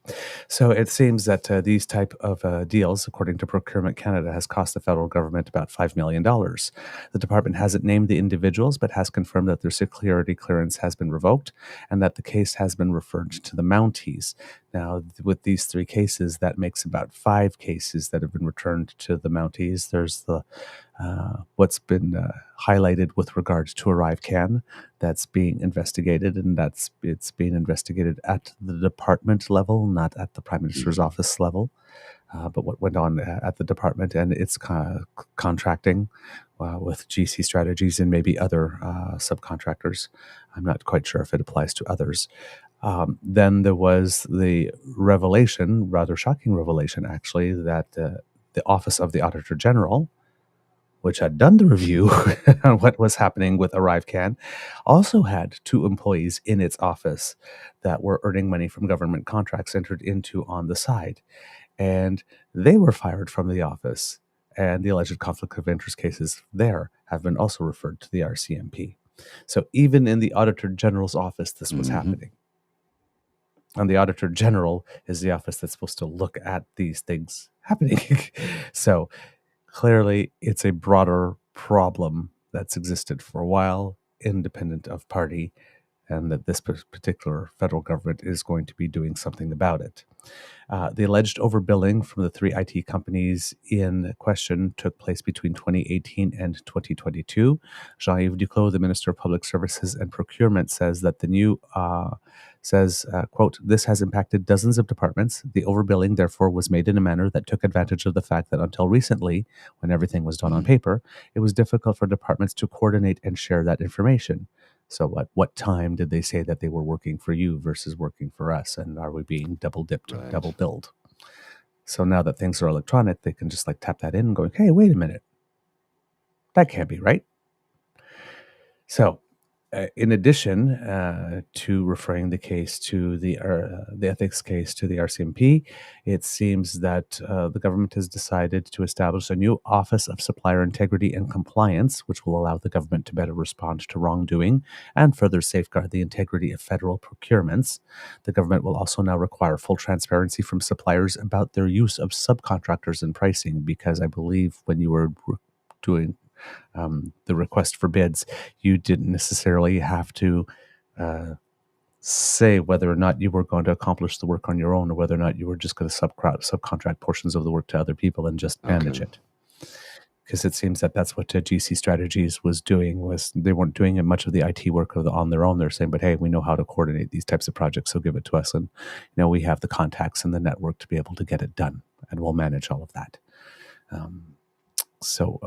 So it seems that these type of deals, according to Procurement Canada, has cost the federal government about $5 million. The department hasn't named the individuals, but has confirmed that their security clearance has been revoked and that the case has been referred to the Mounties. Now, with these 3 cases, that makes about 5 cases that have been returned to the Mounties. There's the what's been highlighted with regards to ArriveCan that's being investigated, and it's being investigated at the department level, not at the Prime Minister's office level. But what went on at the department and its contracting with GC Strategies and maybe other subcontractors. I'm not quite sure if it applies to others. Then there was the revelation, rather shocking revelation actually, that the Office of the Auditor General, which had done the review on what was happening with ArriveCan, also had 2 employees in its office that were earning money from government contracts entered into on the side. And they were fired from the office. And the alleged conflict of interest cases there have been also referred to the RCMP. So even in the Auditor General's office, this was happening. And the Auditor General is the office that's supposed to look at these things happening. So clearly, it's a broader problem that's existed for a while, independent of party, and that this particular federal government is going to be doing something about it. The alleged overbilling from the 3 IT companies in question took place between 2018 and 2022. Jean-Yves Duclos, the Minister of Public Services and Procurement, says that the new quote, "This has impacted dozens of departments. The overbilling, therefore, was made in a manner that took advantage of the fact that until recently, when everything was done on paper, it was difficult for departments to coordinate and share that information." So at what time did they say that they were working for you versus working for us? And are we being double dipped, double billed? So now that things are electronic, they can just like tap that in and go, hey, wait a minute. That can't be right. So in addition to referring the case to the ethics case to the RCMP, it seems that the government has decided to establish a new Office of Supplier Integrity and Compliance, which will allow the government to better respond to wrongdoing and further safeguard the integrity of federal procurements. The government will also now require full transparency from suppliers about their use of subcontractors and pricing, because I believe when you were doing the request for bids, you didn't necessarily have to say whether or not you were going to accomplish the work on your own, or whether or not you were just going to subcontract portions of the work to other people and just manage it. Because it seems that that's what GC Strategies was doing. Was they weren't doing much of the IT work on their own. They're saying, but hey, we know how to coordinate these types of projects, so give it to us, and we have the contacts and the network to be able to get it done, and we'll manage all of that. So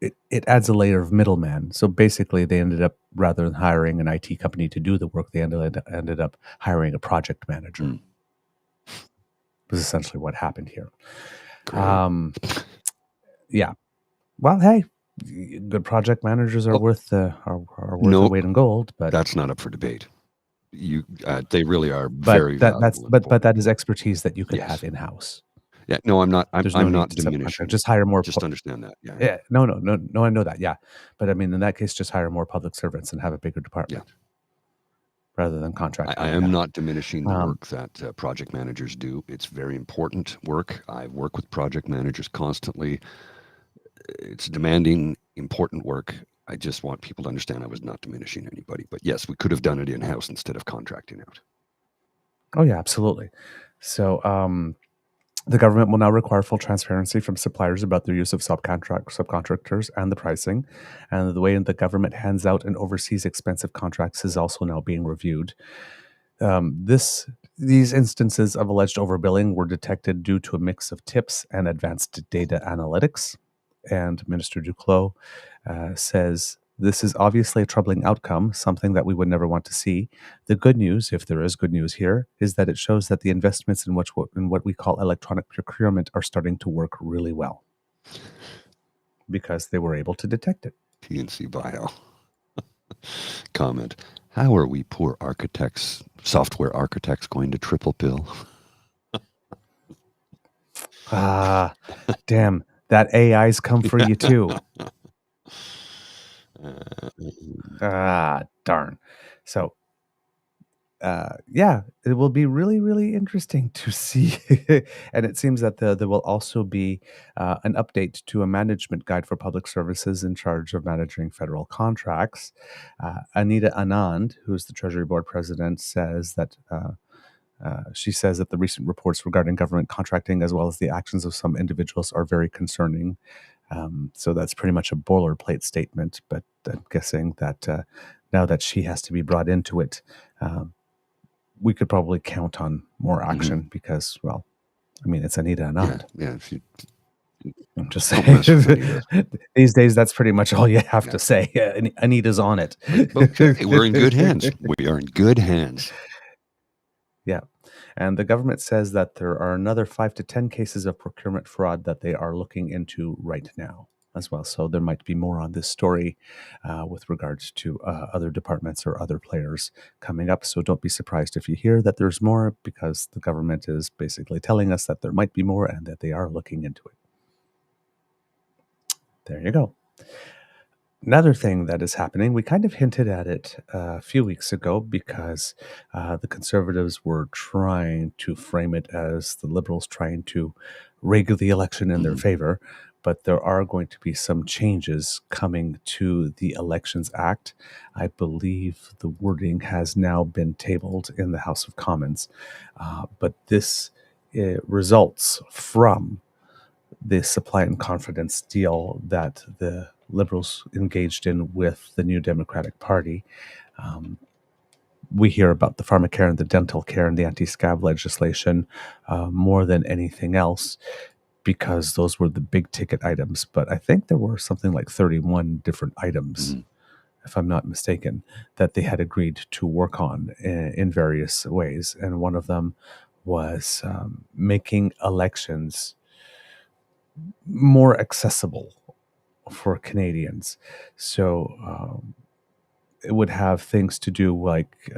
it adds a layer of middleman. So basically, they ended up, rather than hiring an IT company to do the work, they ended up hiring a project manager. Was essentially what happened here. Yeah. Well, hey, good project managers are worth their weight in gold, but that's not up for debate. They really are very valuable. But that is expertise that you could have in house. Yeah, no, I'm not. I'm not diminishing. Just hire more. Just understand that. Yeah. Yeah. No. I know that. Yeah, but I mean, in that case, just hire more public servants and have a bigger department, rather than contract. I am not diminishing the work that project managers do. It's very important work. I work with project managers constantly. It's demanding, important work. I just want people to understand I was not diminishing anybody. But yes, we could have done it in-house instead of contracting out. Oh yeah, absolutely. So. The government will now require full transparency from suppliers about their use of subcontractors and the pricing. And the way the government hands out and oversees expensive contracts is also now being reviewed. These instances of alleged overbilling were detected due to a mix of tips and advanced data analytics. And Minister Duclos says, "This is obviously a troubling outcome, something that we would never want to see. The good news, if there is good news here, is that it shows that the investments in what we call electronic procurement are starting to work really well, because they were able to detect it." PNC bio comment. How are we poor architects, software architects, going to triple bill? Ah, damn, that AI's come for you too. Ah, darn. So, yeah, it will be really, really interesting to see. And it seems that there will also be an update to a management guide for public services in charge of managing federal contracts. Anita Anand, who is the Treasury Board president, says that she says that the recent reports regarding government contracting, as well as the actions of some individuals, are very concerning. So that's pretty much a boilerplate statement, but I'm guessing that now that she has to be brought into it, we could probably count on more action because, well, I mean, it's Anita Anand. Yeah. I'm just Don't saying. mess with Anita. These days, that's pretty much all you have to say. Anita's on it. Okay, we're in good hands. We are in good hands. Yeah. And the government says that there are another 5 to 10 cases of procurement fraud that they are looking into right now as well. So there might be more on this story with regards to other departments or other players coming up. So don't be surprised if you hear that there's more, because the government is basically telling us that there might be more and that they are looking into it. There you go. Another thing that is happening, we kind of hinted at it a few weeks ago because the Conservatives were trying to frame it as the Liberals trying to rig the election in their favor. But there are going to be some changes coming to the Elections Act. I believe the wording has now been tabled in the House of Commons. But this results from the supply and confidence deal that the Liberals engaged in with the New Democratic Party. We hear about the pharmacare and the dental care and the anti-scab legislation more than anything else, because those were the big ticket items. But I think there were something like 31 different items, if I'm not mistaken, that they had agreed to work on in various ways. And one of them was making elections more accessible for Canadians. So it would have things to do like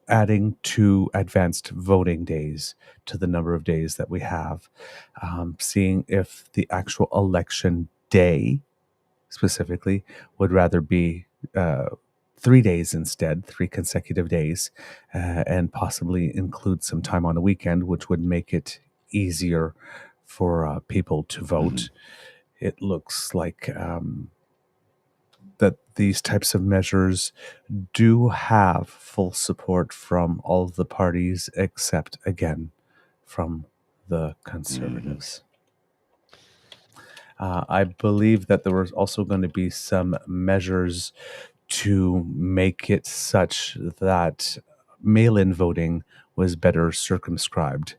adding 2 advanced voting days to the number of days that we have, seeing if the actual election day specifically would rather be 3 days instead, 3 consecutive days, and possibly include some time on a weekend, which would make it easier for people to vote. It looks like that these types of measures do have full support from all of the parties, except, again, from the Conservatives. I believe that there was also going to be some measures to make it such that mail-in voting was better circumscribed.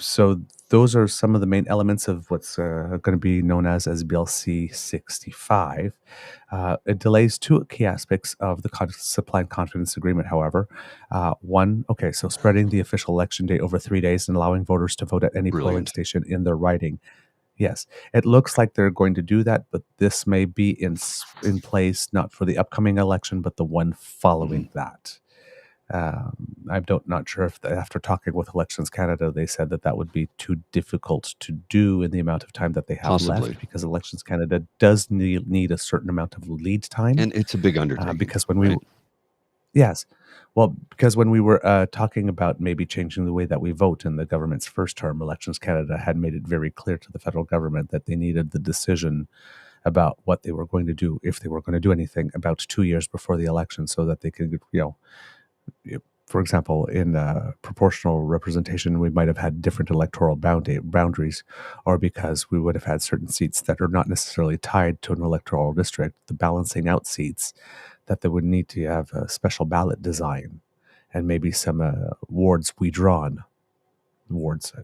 So those are some of the main elements of what's going to be known as Bill C-65. It delays 2 key aspects of the supply and confidence agreement, however. One, so spreading the official election day over 3 days and allowing voters to vote at any polling station in their riding. Yes, it looks like they're going to do that, but this may be in place not for the upcoming election, but the one following that. I'm not sure if after talking with Elections Canada, they said that would be too difficult to do in the amount of time that they have left, because Elections Canada does need a certain amount of lead time. And it's a big undertaking. Because when we... Yes. Well, because when we were talking about maybe changing the way that we vote in the government's first term, Elections Canada had made it very clear to the federal government that they needed the decision about what they were going to do, if they were going to do anything, about 2 years before the election, so that they could, for example, in proportional representation, we might have had different electoral boundaries, or because we would have had certain seats that are not necessarily tied to an electoral district, the balancing out seats, that they would need to have a special ballot design, and maybe some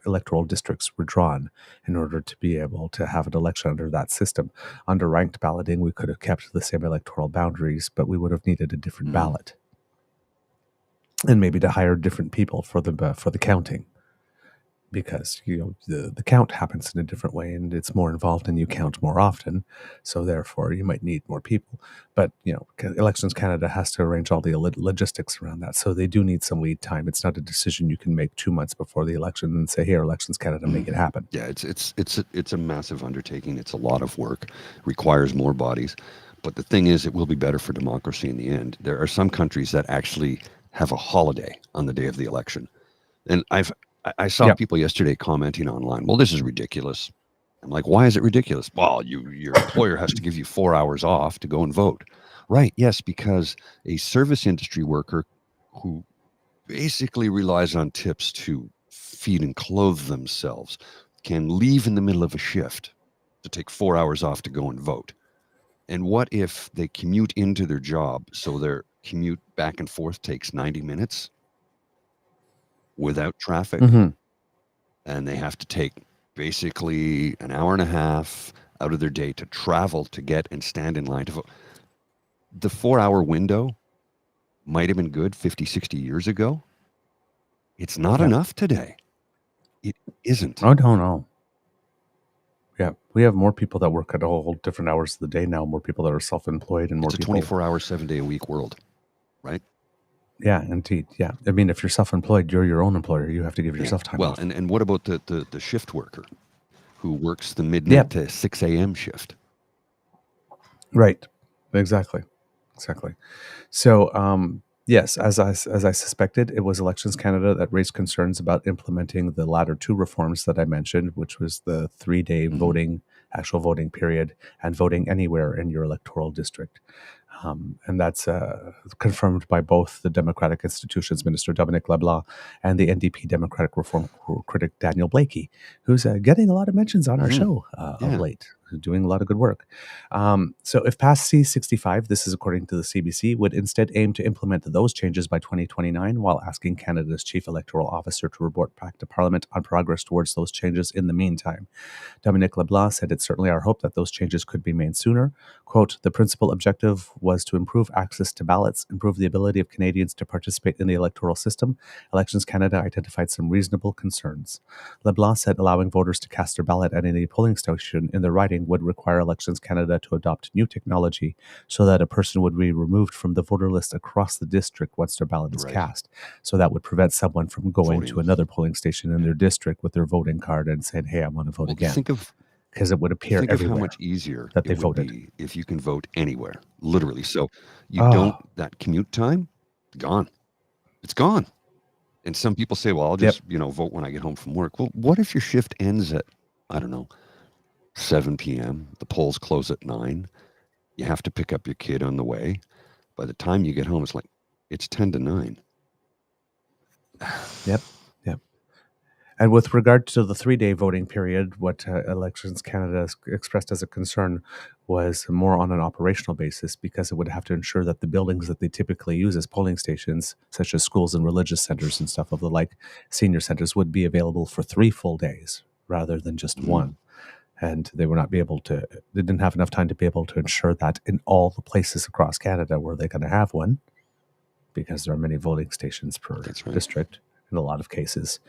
electoral districts were drawn in order to be able to have an election under that system. Under ranked balloting, we could have kept the same electoral boundaries, but we would have needed a different ballot. And maybe to hire different people for the counting. because the count happens in a different way and it's more involved and you count more often, so therefore you might need more people. But Elections Canada has to arrange all the logistics around that, so they do need some lead time. It's not a decision you can make 2 months before the election and say, here, Elections Canada, make it happen. Yeah, it's a massive undertaking. It's a lot of work, requires more bodies. But the thing is, it will be better for democracy in the end. There are some countries that actually have a holiday on the day of the election. And I saw people yesterday commenting online, well, this is ridiculous. I'm like, why is it ridiculous? Well, your employer has to give you 4 hours off to go and vote. Right, yes, because a service industry worker who basically relies on tips to feed and clothe themselves can leave in the middle of a shift to take 4 hours off to go and vote. And what if they commute into their job, so their commute back and forth takes 90 minutes without traffic, and they have to take basically an hour and a half out of their day to travel to get and stand in line to vote? The 4-hour window might have been good 50, 60 years ago. It's not enough today. It isn't. Oh, no. Yeah, we have more people that work at all different hours of the day now, more people that are self-employed, and more people. It's a 24-hour, 7-day-a-week world, right? Yeah, indeed. Yeah. I mean, if you're self-employed, you're your own employer. You have to give yourself time off. Well, and what about the shift worker who works the midnight to 6 a.m. shift? Right. Exactly. So, yes, as I suspected, it was Elections Canada that raised concerns about implementing the latter two reforms that I mentioned, which was the 3-day actual voting period, and voting anywhere in your electoral district. And that's confirmed by both the Democratic Institutions Minister Dominic LeBlanc and the NDP Democratic Reform critic Daniel Blakey, who's getting a lot of mentions on our show of late, doing a lot of good work. So if passed, C-65, this is according to the CBC, would instead aim to implement those changes by 2029 while asking Canada's chief electoral officer to report back to Parliament on progress towards those changes in the meantime. Dominic LeBlanc said it's certainly our hope that those changes could be made sooner. Quote, the principal objective was to improve access to ballots, improve the ability of Canadians to participate in the electoral system. Elections Canada identified some reasonable concerns. LeBlanc said allowing voters to cast their ballot at any polling station in their riding would require Elections Canada to adopt new technology so that a person would be removed from the voter list across the district once their ballot is cast. So that would prevent someone from going to another polling station in their district with their voting card and saying, hey, I want to vote again. Because it would appear everywhere. Think of how much easier that they it would voted. be if you can vote anywhere, literally. So you don't, that commute time, gone. It's gone. And some people say, well, I'll just, vote when I get home from work. Well, what if your shift ends at, I don't know, 7 p.m., the polls close at 9, you have to pick up your kid on the way. By the time you get home, it's 10 to 9. Yep. And with regard to the 3-day voting period, what Elections Canada expressed as a concern was more on an operational basis, because it would have to ensure that the buildings that they typically use as polling stations, such as schools and religious centers and stuff of the like, senior centers, would be available for 3 full days rather than just one. And they didn't have enough time to be able to ensure that in all the places across Canada where they're going to have one, because there are many voting stations per district in a lot of cases.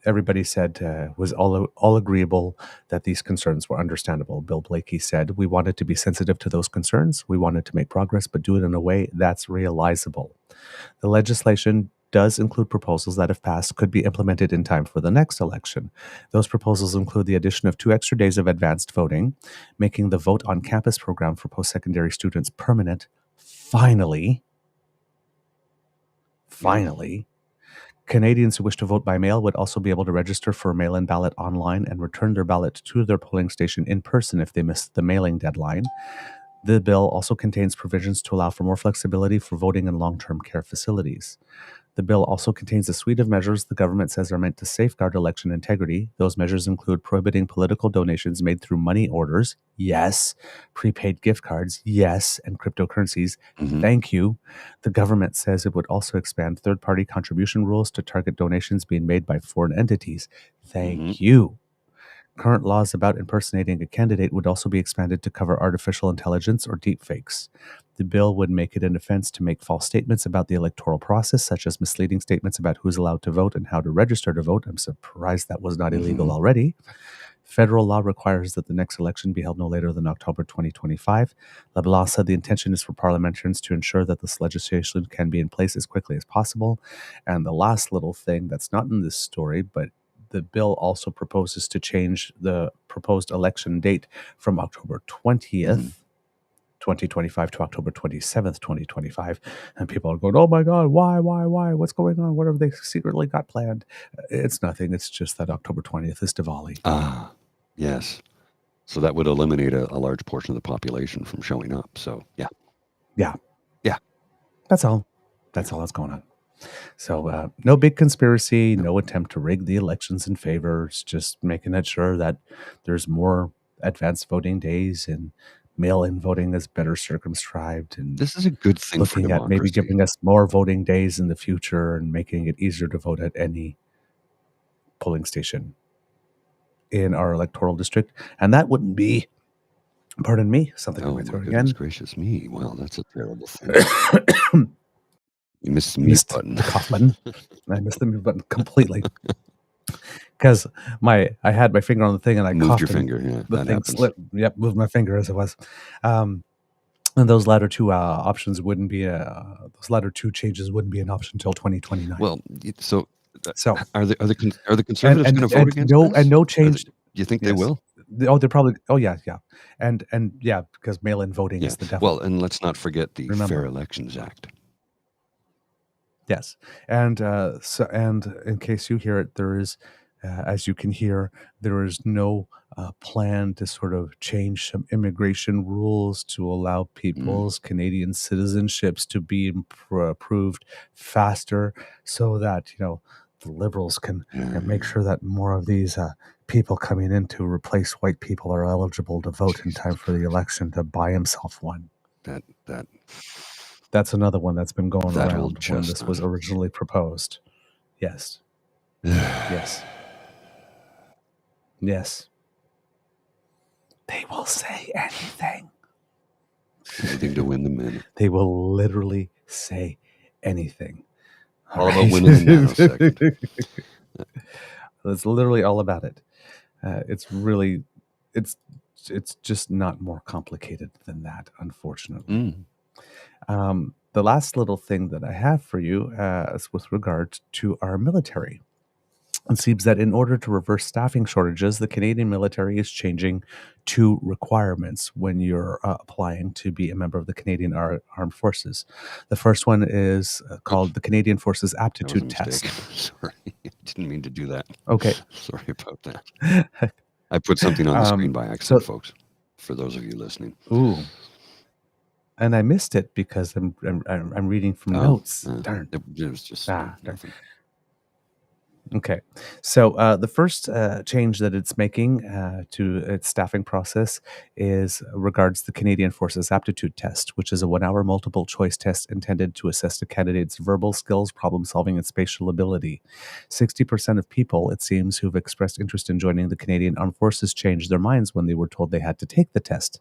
Everybody said was all agreeable that these concerns were understandable. Bill Blakey said, we wanted to be sensitive to those concerns. We wanted to make progress, but do it in a way that's realizable. The legislation does include proposals that, if passed, could be implemented in time for the next election. Those proposals include the addition of 2 extra days of advanced voting, making the vote on campus program for post-secondary students permanent. Finally, Canadians who wish to vote by mail would also be able to register for a mail-in ballot online and return their ballot to their polling station in person if they missed the mailing deadline. The bill also contains provisions to allow for more flexibility for voting in long-term care facilities. The bill also contains a suite of measures the government says are meant to safeguard election integrity. Those measures include prohibiting political donations made through money orders, yes, prepaid gift cards, yes, and cryptocurrencies, thank you. The government says it would also expand third-party contribution rules to target donations being made by foreign entities, thank you. Current laws about impersonating a candidate would also be expanded to cover artificial intelligence or deepfakes. The bill would make it an offense to make false statements about the electoral process, such as misleading statements about who's allowed to vote and how to register to vote. I'm surprised that was not illegal already. Federal law requires that the next election be held no later than October 2025. LeBlanc said the intention is for parliamentarians to ensure that this legislation can be in place as quickly as possible. And the last little thing that's not in this story, but the bill also proposes to change the proposed election date from October 20th, 2025 to October 27th, 2025. And people are going, oh my God, why? What's going on? What have they secretly got planned? It's nothing. It's just that October 20th is Diwali. Ah, yes. So that would eliminate a large portion of the population from showing up. So, yeah. Yeah. Yeah. That's all. That's all that's going on. So no big conspiracy, no attempt to rig the elections in favor. It's just making it sure that there's more advanced voting days and mail-in voting is better circumscribed. And This is a good thing for looking at maybe democracy. giving us more voting days in the future and making it easier to vote at any polling station in our electoral district. And that wouldn't be, pardon me, something Oh, in my my throat goodness again. gracious me. Well, that's a terrible thing. You missed the mute Missed button. the cough button. I missed the mute button completely. Because I had my finger on the thing and I Moved coughed your and finger. Yeah, the that thing happens. slipped. Yep, moved my finger as it was. And those latter two options wouldn't be those latter two changes wouldn't be an option until 2029. Well, so So are the conservatives going to vote against no this? and no Do change. you think they Yes. will? They're probably. Oh yeah, and yeah, because mail-in voting Yeah. is the devil. Well, and let's not forget the Remember. Fair Elections Act. Yes, and and in case you hear it, there is, as you can hear, there is no plan to sort of change some immigration rules to allow people's Canadian citizenships to be approved faster, so that the Liberals can make sure that more of these people coming in to replace white people are eligible to vote in time for the election to buy himself one. That's another one that's been going That around old when this was chestnut. originally proposed. Yes. Yes. Yes. They will say anything. Anything to win the minute. They will literally say anything. All about winning the nanosecond. It's literally all about it. It's just not more complicated than that, unfortunately. The last little thing that I have for you is with regard to our military. It seems that in order to reverse staffing shortages, the Canadian military is changing two requirements when you're applying to be a member of the Canadian Armed Forces. The first one is called the Canadian Forces That was a Aptitude mistake. Test. Sorry. I didn't mean to do that. Okay. Sorry about that. I put something on the screen by accident, so- folks, for those of you listening. Ooh. And I missed it because I'm reading from notes. Darn. It was just Darn. nothing. Okay. So the first change that it's making to its staffing process is regards the Canadian Forces Aptitude Test, which is a 1-hour multiple choice test intended to assess a candidate's verbal skills, problem solving, and spatial ability. 60% of people, it seems, who've expressed interest in joining the Canadian Armed Forces changed their minds when they were told they had to take the test.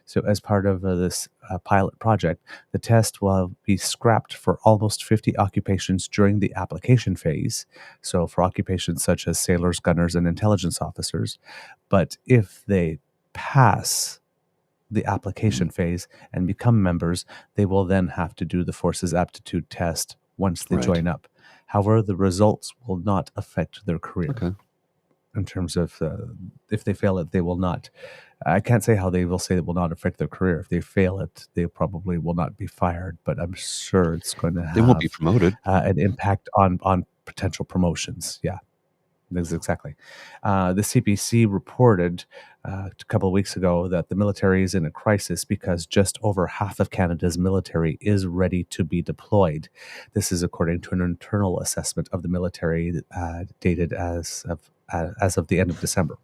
So as part of this pilot project, the test will be scrapped for almost 50 occupations during the application phase. So for occupations such as sailors, gunners, and intelligence officers. But if they pass the application phase and become members, they will then have to do the Forces Aptitude Test once they join up. However, the results will not affect their career. Okay. In terms of if they fail it, they will not. I can't say how they will say it will not affect their career. If they fail it, they probably will not be fired, but I'm sure it's going to have They won't be promoted. an impact on potential promotions. Yeah, exactly. The CPC reported a couple of weeks ago that the military is in a crisis because just over half of Canada's military is ready to be deployed. This is according to an internal assessment of the military dated as of the end of December.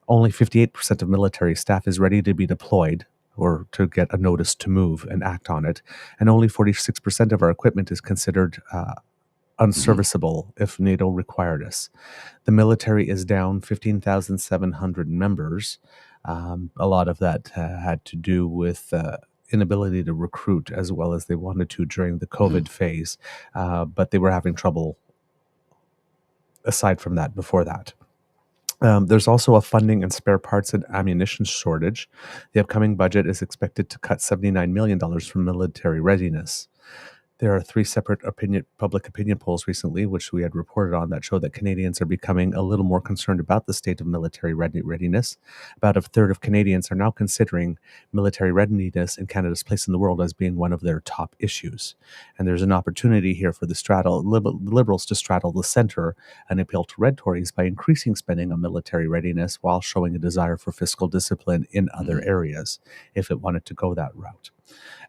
Only 58% of military staff is ready to be deployed or to get a notice to move and act on it. And only 46% of our equipment is considered unserviceable if NATO required us. The military is down 15,700 members. A lot of that had to do with inability to recruit as well as they wanted to during the COVID phase, but they were having trouble aside from that before that. There's also a funding and spare parts and ammunition shortage. The upcoming budget is expected to cut $79 million from military readiness. There are 3 separate public opinion polls recently, which we had reported on, that show that Canadians are becoming a little more concerned about the state of military readiness. About a third of Canadians are now considering military readiness and Canada's place in the world as being one of their top issues. And there's an opportunity here for the Liberals to straddle the center and appeal to red Tories by increasing spending on military readiness while showing a desire for fiscal discipline in other areas, if it wanted to go that route.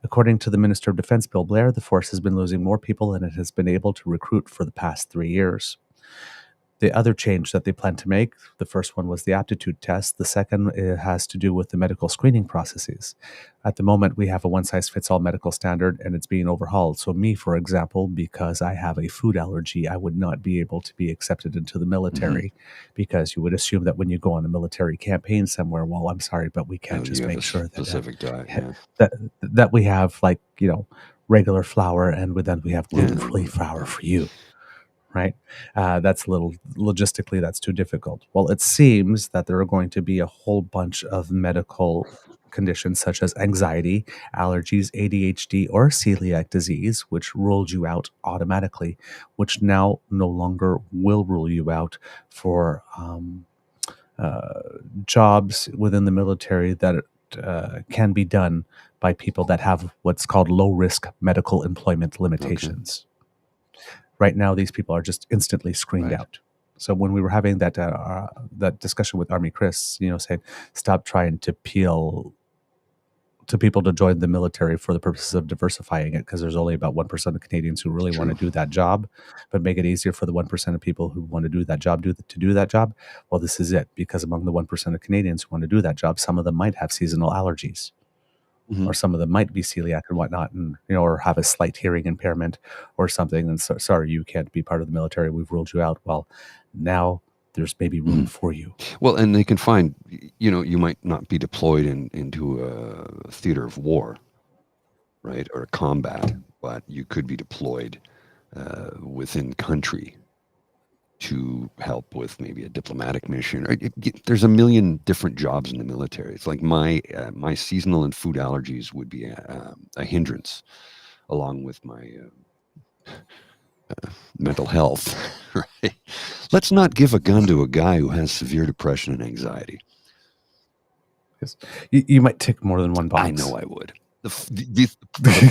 According to the Minister of Defense, Bill Blair, the force has been losing more people than it has been able to recruit for the past 3 years. The other change that they plan to make, the first one was the aptitude test. The second has to do with the medical screening processes. At the moment, we have a one-size-fits-all medical standard, and it's being overhauled. So me, for example, because I have a food allergy, I would not be able to be accepted into the military, because you would assume that when you go on a military campaign somewhere, well, I'm sorry, but we can't just make sure that specific diet, that we have, like, regular flour, and then we have gluten-free flour for you. Right? That's logistically, that's too difficult. Well, it seems that there are going to be a whole bunch of medical conditions such as anxiety, allergies, ADHD, or celiac disease, which ruled you out automatically, which now no longer will rule you out for jobs within the military that can be done by people that have what's called low-risk medical employment limitations. Okay. Right now, these people are just instantly screened out. So when we were having that discussion with Army Chris, saying stop trying to appeal to people to join the military for the purposes of diversifying it, because there's only about 1% of Canadians who really want to do that job, but make it easier for the 1% of people who want to do that job to do that job. Well, this is it, because among the 1% of Canadians who want to do that job, some of them might have seasonal allergies. Or some of them might be celiac and whatnot, and or have a slight hearing impairment or something. And so, sorry, you can't be part of the military. We've ruled you out. Well, now there's maybe room for you. Well, and they can find, you might not be deployed into a theater of war, right, or a combat, but you could be deployed within country to help with maybe a diplomatic mission. There's a million different jobs in the military. It's like my seasonal and food allergies would be a hindrance, along with my mental health. Right? Let's not give a gun to a guy who has severe depression and anxiety. Yes. You might tick more than one box. I know I would. The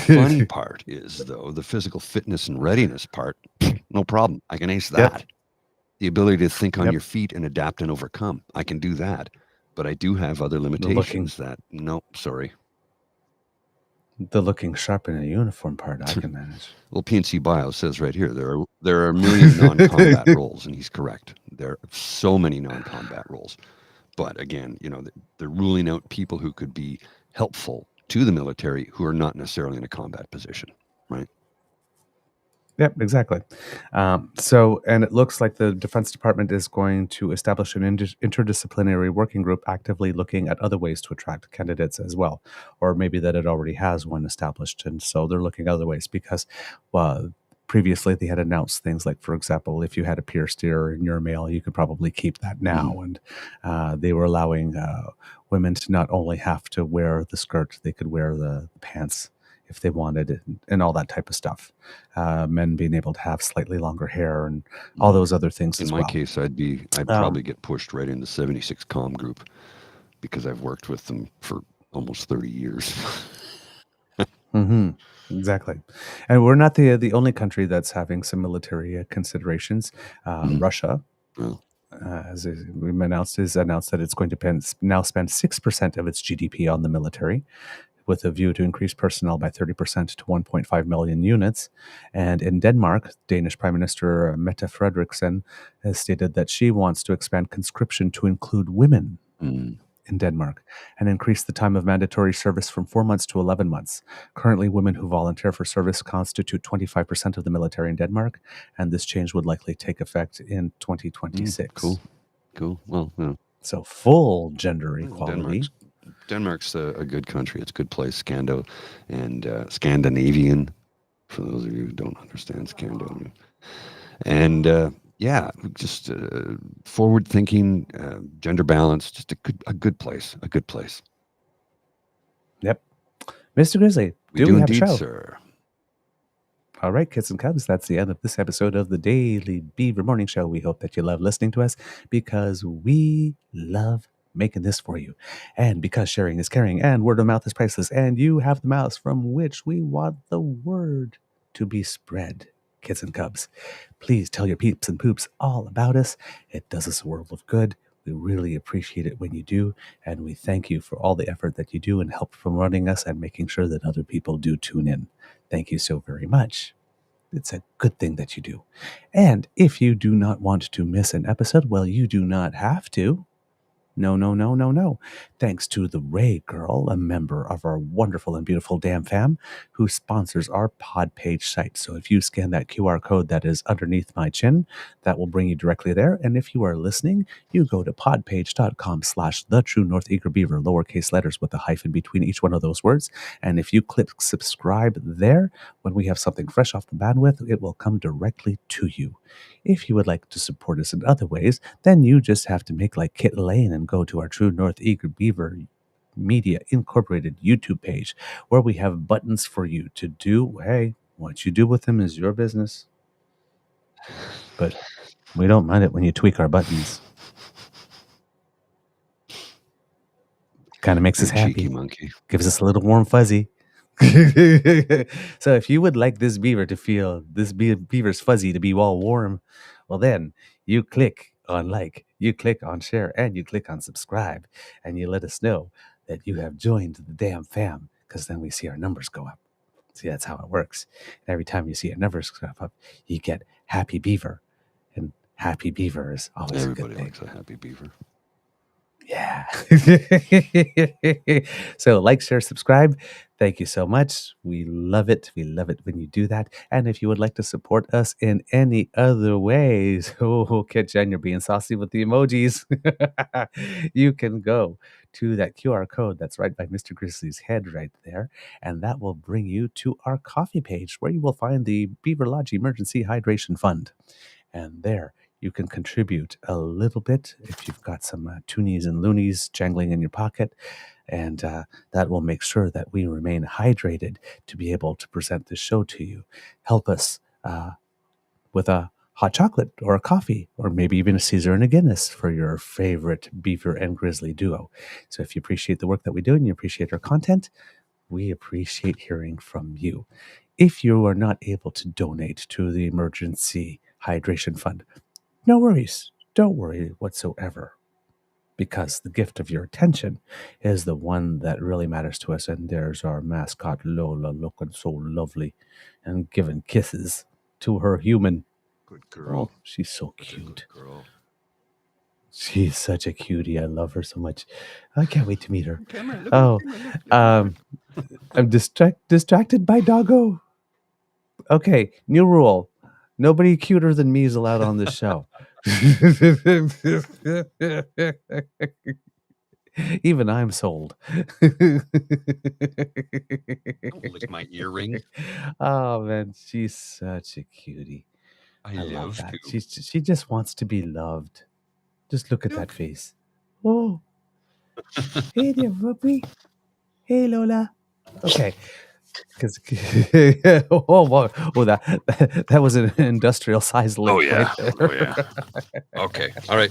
funny part is, though, the physical fitness and readiness part, no problem. I can ace that. Yep. The ability to think on your feet and adapt and overcome. I can do that. But I do have other limitations nope, sorry. The looking sharp in a uniform part, I can manage. Well, PNC Bio says right here, there are a million non-combat roles, and he's correct. There are so many non-combat roles. But again, they're ruling out people who could be helpful to the military who are not necessarily in a combat position, right? Yep, exactly. And it looks like the Defense Department is going to establish an interdisciplinary working group actively looking at other ways to attract candidates as well, or maybe that it already has one established. And so they're looking at other ways because previously they had announced things like, for example, if you had a pierced ear in your male, you could probably keep that now. And they were allowing women to not only have to wear the skirt, they could wear the pants if they wanted, and all that type of stuff. Men being able to have slightly longer hair and all those other things as well. In my case, I'd probably get pushed right into 76 Com group because I've worked with them for almost 30 years. Exactly. And we're not the only country that's having some military considerations. Russia, as we announced that it's going to now spend 6% of its GDP on the military, with a view to increase personnel by 30% to 1.5 million units. And in Denmark, Danish Prime Minister Mette Frederiksen has stated that she wants to expand conscription to include women. in Denmark and increased the time of mandatory service from 4 months to 11 months. Currently, women who volunteer for service constitute 25% of the military in Denmark, and this change would likely take effect in 2026. Cool. Well, so full gender equality. Denmark's a good country. It's a good place. Scandinavian, for those of you who don't understand Scandinavian. And just forward-thinking, gender balance, just a good place. A good place. Yep. Mr. Grizzly, we do have indeed, a show? Sir. All right, kids and cubs, that's the end of this episode of the Daily Beaver Morning Show. We hope that you love listening to us because we love making this for you. And because sharing is caring and word of mouth is priceless, and you have the mouths from which we want the word to be spread. Kids and cubs, please tell your peeps and poops all about us. It does us a world of good. We really appreciate it when you do, and we thank you for all the effort that you do and help promoting us and making sure that other people do tune in. Thank you so very much. It's a good thing that you do. And if you do not want to miss an episode, well, you do not have to. No. Thanks to the Ray Girl, a member of our wonderful and beautiful Damn Fam, who sponsors our pod page site. So if you scan that QR code that is underneath my chin, that will bring you directly there. And if you are listening, you go to podpage.com/TheTrueNorthEagerBeaver, lowercase letters with a hyphen between each one of those words. And if you click subscribe there, when we have something fresh off the bandwidth, it will come directly to you. If you would like to support us in other ways, then you just have to make like Kit Lane and go to our True North Eager Beaver Media Incorporated YouTube page, where we have buttons for you to do. Hey, what you do with them is your business. But we don't mind it when you tweak our buttons. Kind of makes us happy. Cheeky monkey. Gives us a little warm fuzzy. So if you would like this beaver to feel this beaver's fuzzy to be all warm, well then you click on like, you click on share, and you click on subscribe, and you let us know that you have joined the damn fam, because then we see our numbers go up. See, that's how it works. And every time you see our numbers go up, you get happy beaver, and happy beaver is always Everybody a good thing. likes a happy beaver. Yeah. So like, share, subscribe. Thank you so much. We love it. We love it when you do that. And if you would like to support us in any other ways, Kit Jen, you're being saucy with the emojis. You can go to that QR code that's right by Mr. Grizzly's head right there, and that will bring you to our coffee page, where you will find the Beaver Lodge Emergency Hydration Fund. And there you can contribute a little bit if you've got some toonies and loonies jangling in your pocket, and that will make sure that we remain hydrated to be able to present this show to you. Help us with a hot chocolate or a coffee, or maybe even a Caesar and a Guinness for your favorite Beaver and Grizzly duo. So if you appreciate the work that we do and you appreciate our content, we appreciate hearing from you. If you are not able to donate to the Emergency Hydration Fund, no worries. Don't worry whatsoever, because the gift of your attention is the one that really matters to us. And there's our mascot, Lola, looking so lovely and giving kisses to her human. Good girl. Oh, she's so cute. Good girl. She's such a cutie. I love her so much. I can't wait to meet her. I'm distracted by doggo. Okay, new rule. Nobody cuter than me is allowed on this show. Even I'm sold. Don't lick my earring. Oh man, she's such a cutie. I love love that. to. She just wants to be loved. Just look at that face. Oh, hey there, Whoopi. Hey, Lola. Okay. Because that was an industrial size lick. Oh yeah. Right there. Oh yeah. Okay. All right,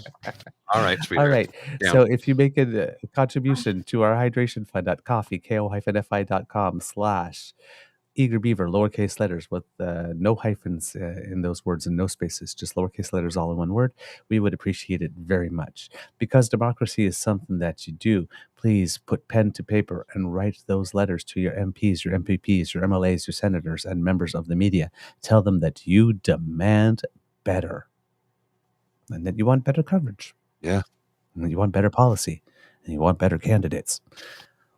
sweetheart. All right. Down. So if you make a contribution to our hydration fund at coffee, ko-fi.com/eagerbeaver, lowercase letters with no hyphens in those words and no spaces, just lowercase letters all in one word, we would appreciate it very much. Because democracy is something that you do, please put pen to paper and write those letters to your MPs, your MPPs, your MLAs, your senators, and members of the media. Tell them that you demand better and that you want better coverage. Yeah. And that you want better policy. and you want better candidates.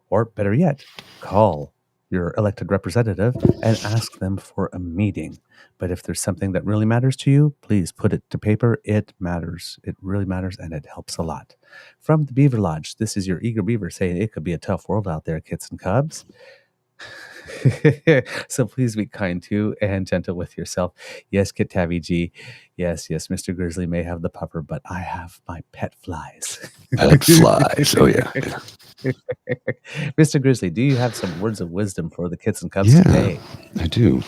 Or better yet, call your elected representative and ask them for a meeting. But if there's something that really matters to you, please put it to paper. It matters. It really matters, and it helps a lot. From the Beaver Lodge, this is your eager beaver saying it could be a tough world out there, kits and cubs. So please be kind to and gentle with yourself. Yes, Kit Tabby G. Yes, Mr. Grizzly may have the pupper, but I have my pet flies. Pet flies. Oh, yeah. Mr. Grizzly, do you have some words of wisdom for the kits and cubs today? I do.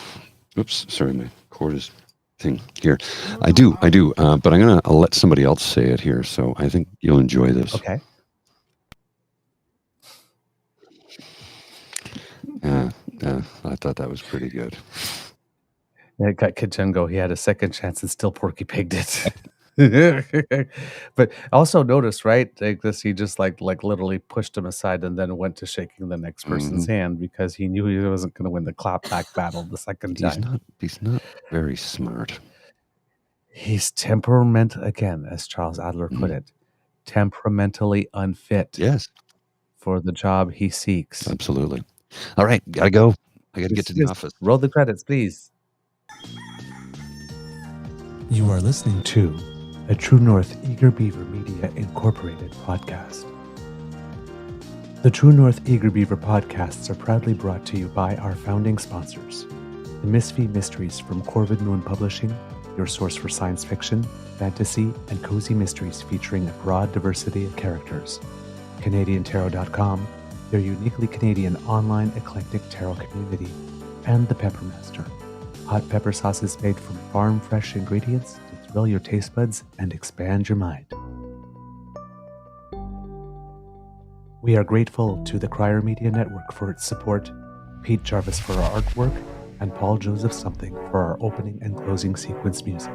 Oops, sorry, my cord is thing here. I do. But I'll let somebody else say it here, so I think you'll enjoy this. Okay. I thought that was pretty good. Yeah, it got Kitchengo. He had a second chance and still Porky Pigged it. But also notice, right? Like this, he just like literally pushed him aside and then went to shaking the next person's hand because he knew he wasn't going to win the clapback battle the second time. He's not very smart. He's temperament again, as Charles Adler put it, temperamentally unfit. Yes. For the job he seeks. Absolutely. All right, gotta go. I gotta get to the office. Roll the credits, please. You are listening to a True North Eager Beaver Media Incorporated podcast. The True North Eager Beaver podcasts are proudly brought to you by our founding sponsors, the Misfit Mysteries from Corvid Moon Publishing, your source for science fiction, fantasy, and cozy mysteries featuring a broad diversity of characters. CanadianTarot.com, their uniquely Canadian online eclectic tarot community, and the Peppermaster, hot pepper sauces made from farm-fresh ingredients to thrill your taste buds and expand your mind. We are grateful to the Crier Media Network for its support, Pete Jarvis for our artwork, and Paul Joseph Something for our opening and closing sequence music.